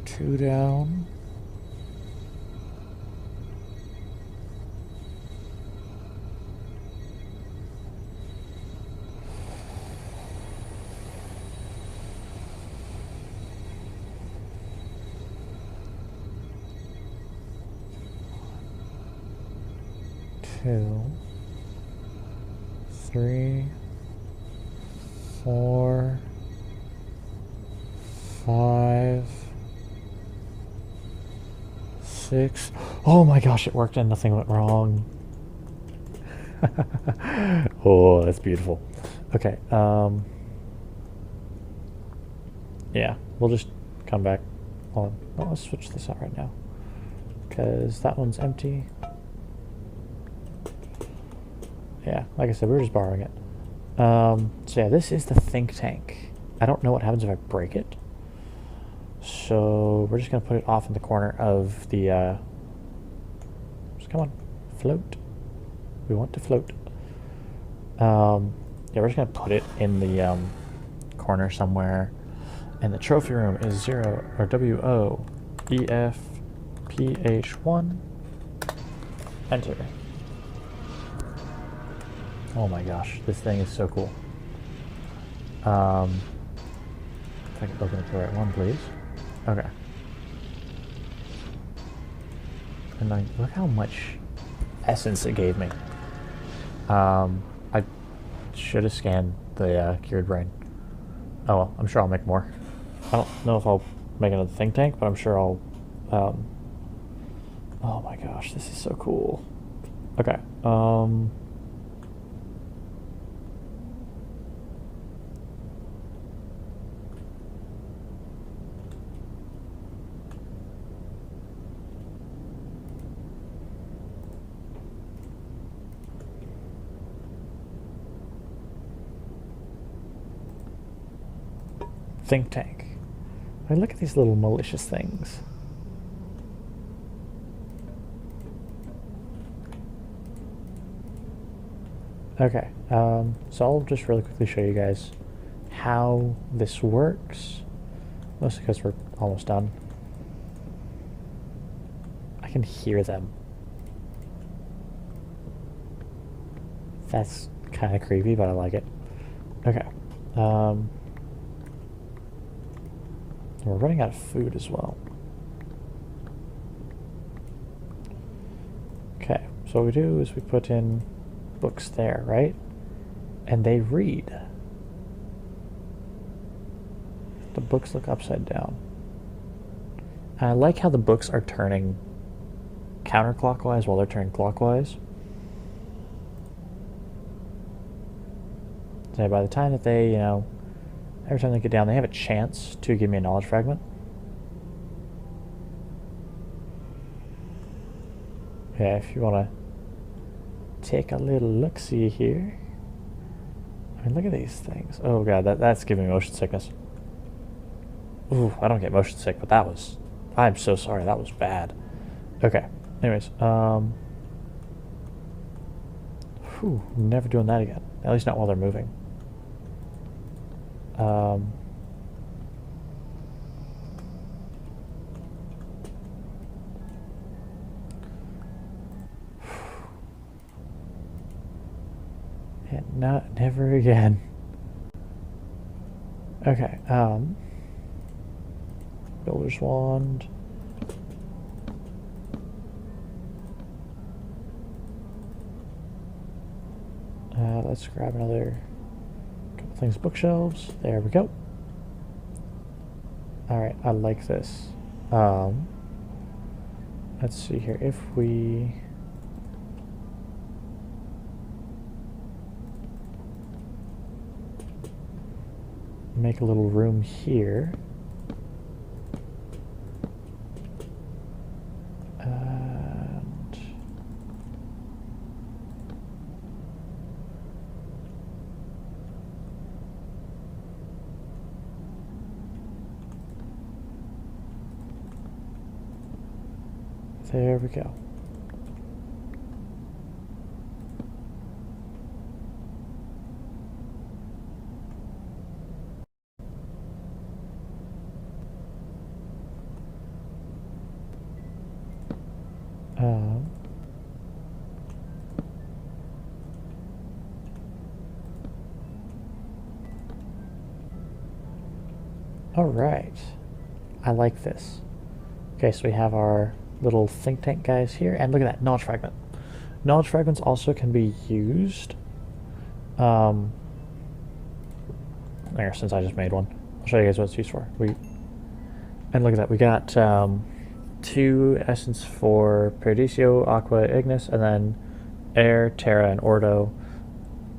Two down. Two, 3, 4, 5, 6. Oh my gosh, it worked and nothing went wrong. Oh, that's beautiful. Okay, yeah, we'll just come back on. Oh, let's switch this out right now, because that one's empty. Yeah, like I said, we were just borrowing it. So yeah, this is the think tank. I don't know what happens if I break it. So we're just going to put it off in the corner of the... just come on, float. We want to float. Yeah, we're just going to put it in the corner somewhere. And the trophy room is 0 or WOEFPH1. Enter. Oh my gosh, this thing is so cool. If I can open it the right one, please. Okay. And like, look how much essence it gave me. I should have scanned the cured brain. Oh well, I'm sure I'll make more. I don't know if I'll make another think tank, but I'm sure I'll... oh my gosh, this is so cool. Okay, think tank. I mean, look at these little malicious things. Okay, so I'll just really quickly show you guys how this works, mostly because we're almost done. I can hear them. That's kind of creepy, but I like it. Okay. We're running out of food as well. Okay, so what we do is we put in books there, right? And they read. The books look upside down. And I like how the books are turning counterclockwise while they're turning clockwise. So by the time that they, every time they get down, they have a chance to give me a knowledge fragment. Yeah, if you want to take a little look-see here. I mean, look at these things. Oh god, that's giving me motion sickness. Ooh, I don't get motion sick, but that was... I'm so sorry, that was bad. Okay, anyways, never doing that again. At least not while they're moving. And never again. Okay, Builder's Wand. Let's grab another couple things. Bookshelves. There we go. Alright, I like this. Let's see here. If we... make a little room here. And... there we go. All right, I like this. Okay, so we have our little think tank guys here, and look at that, knowledge fragment. Knowledge fragments also can be used. There, since I just made one, I'll show you guys what it's used for. And look at that, we got 2 essence for Paradiso, Aqua, Ignis, and then Air, Terra, and Ordo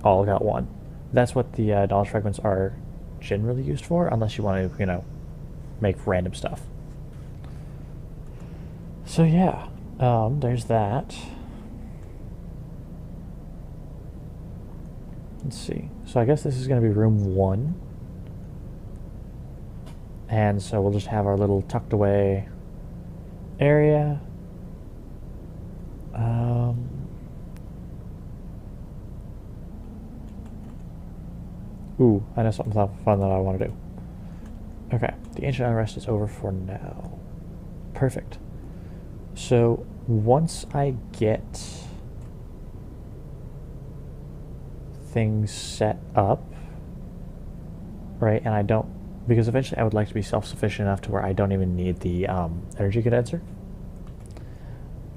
all got 1. That's what the knowledge fragments are generally used for, unless you want to, you know, make random stuff. So yeah, there's that. Let's see. So I guess this is going to be room 1. And so we'll just have our little tucked away area. Ooh, I know something fun that I want to do. Okay, the Ancient Unrest is over for now. Perfect. So once I get things set up, right, and I don't, because eventually I would like to be self-sufficient enough to where I don't even need the energy condenser.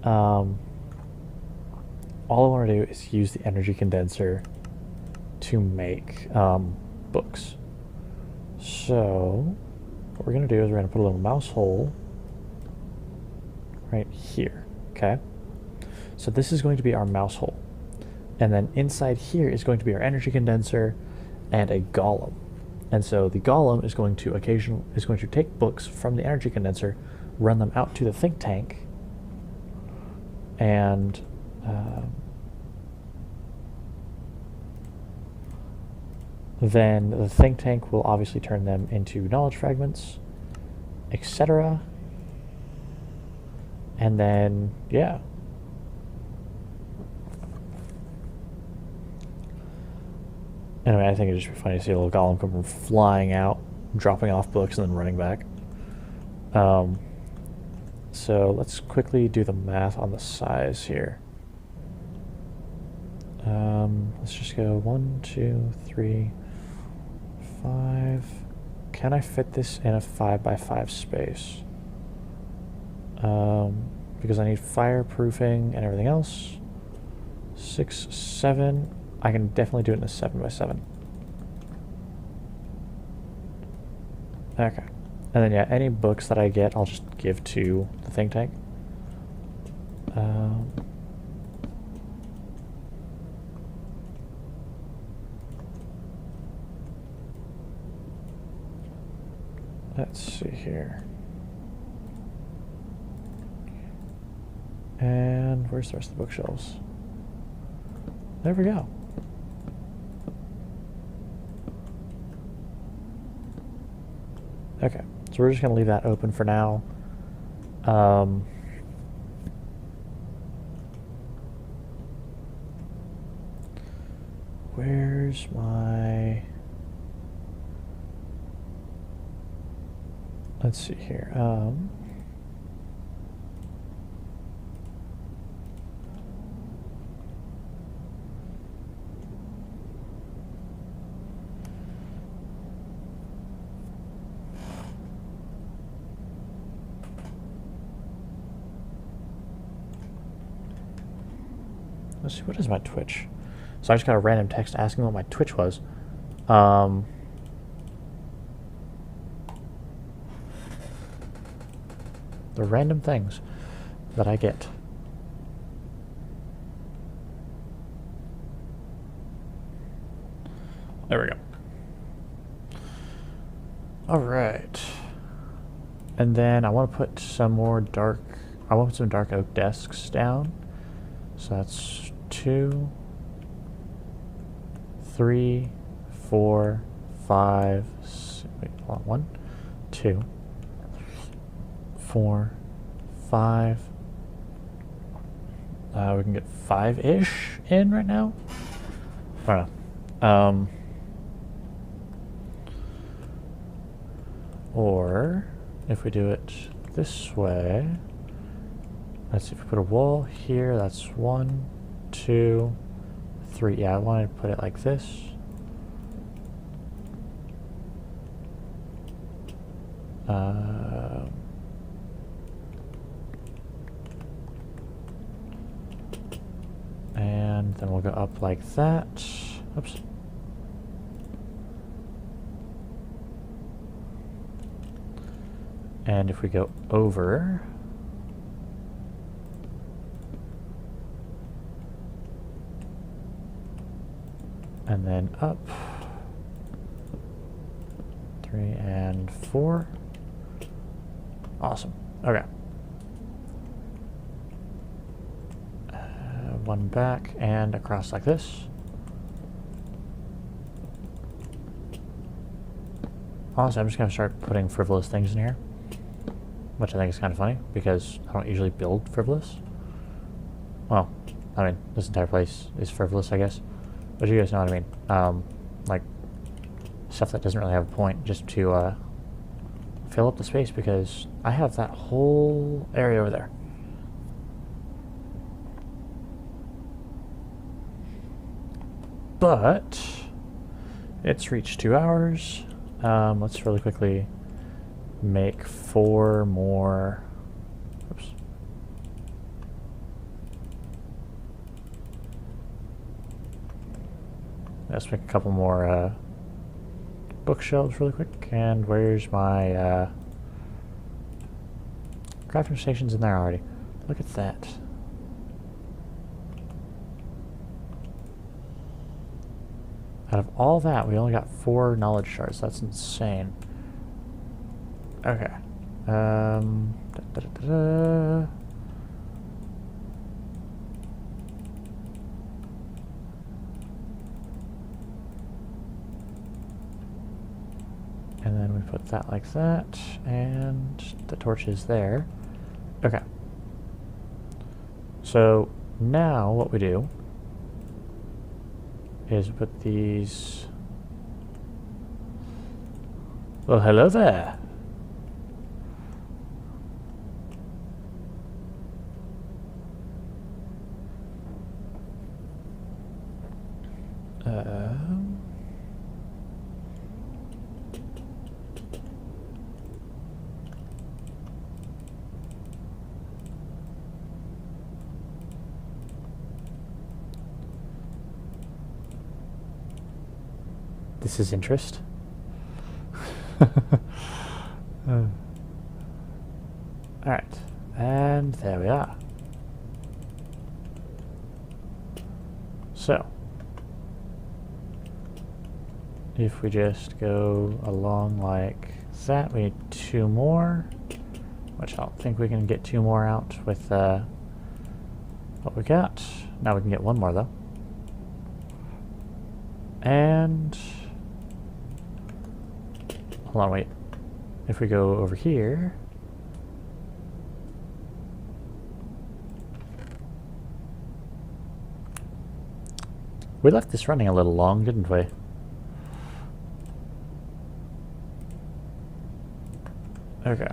All I want to do is use the energy condenser to make books. So what we're going to do is we're going to put a little mouse hole right here, okay? So this is going to be our mouse hole. And then inside here is going to be our energy condenser and a golem. And so the golem is going to take books from the energy condenser, run them out to the think tank, and then the think tank will obviously turn them into knowledge fragments, etc. And then, yeah. Anyway, I think it'd just be funny to see a little golem come flying out, dropping off books, and then running back. So let's quickly do the math on the size here. Let's just go 1, 2, 3, 5. Can I fit this in a 5x5 space? Because I need fireproofing and everything else. 6, 7. I can definitely do it in a 7x7. Okay. And then, yeah, any books that I get, I'll just give to the think tank. Let's see here. And where's the rest of the bookshelves? There we go. Okay, so we're just going to leave that open for now. Where's my... Let's see here. Let's see, what is my Twitch? So I just got a random text asking what my Twitch was. The random things that I get. There we go. All right. And then I want to put some more dark, I want to put some dark oak desks down. So that's 2, 3, 4, 5, wait, hold on, 1, 2, 4, 5. We can get 5-ish in right now. I don't know. Or if we do it this way, let's see, if we put a wall here, that's 1, 2, 3. Yeah, I wanted to put it like this. And then we'll go up like that. Oops. And if we go over, and then up, 3 and 4. Awesome. Okay. One back and across like this. Honestly, I'm just going to start putting frivolous things in here, which I think is kind of funny because I don't usually build frivolous. Well, I mean, this entire place is frivolous, I guess. But you guys know what I mean. Like, stuff that doesn't really have a point, just to fill up the space, because I have that whole area over there. But it's reached 2 hours. Let's really quickly make 4 more. Oops. Let's make a couple more bookshelves really quick. And where's my crafting stations in there already? Look at that. Out of all that, we only got 4 knowledge shards. That's insane. Okay. And then we put that like that, and the torch is there. Okay. So now what we do is put these. Well, hello there. This is interest. Alright, and there we are. So, if we just go along like that, we need 2 more, which I don't think we can get 2 more out with what we got. Now we can get 1 more though. And hold on, wait. If we go over here, we left this running a little long, didn't we? Okay.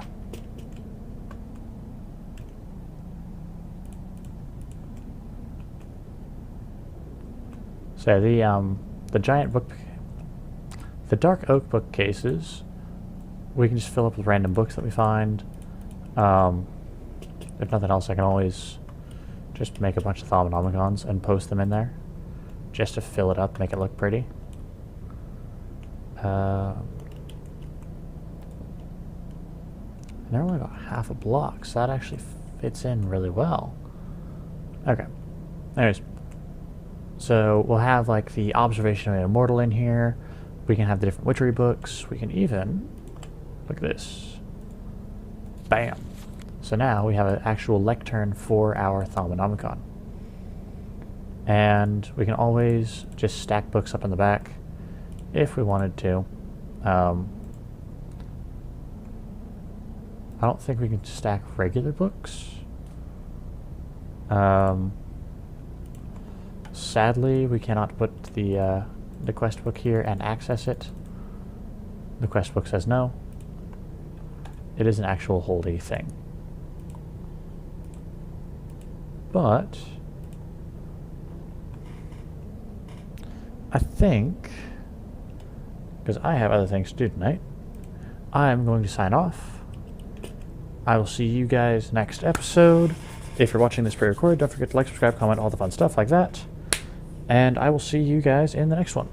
So the giant book, the dark oak bookcases, we can just fill up with random books that we find. If nothing else, I can always Just make a bunch of Thaumonomicons and post them in there. Just to fill it up, make it look pretty. And they're only about half a block, so that actually fits in really well. Okay. Anyways. So we'll have like the Observation of an Immortal in here. We can have the different witchery books. We can even, look at this. Bam. So now we have an actual lectern for our Thaumonomicon. And we can always just stack books up in the back if we wanted to. I don't think we can stack regular books. Sadly, we cannot put the quest book here and access it. The quest book says no. It is an actual holdy thing. But I think, because I have other things to do tonight, I'm going to sign off. I will see you guys next episode. If you're watching this pre-recorded, don't forget to like, subscribe, comment, all the fun stuff like that. And I will see you guys in the next one.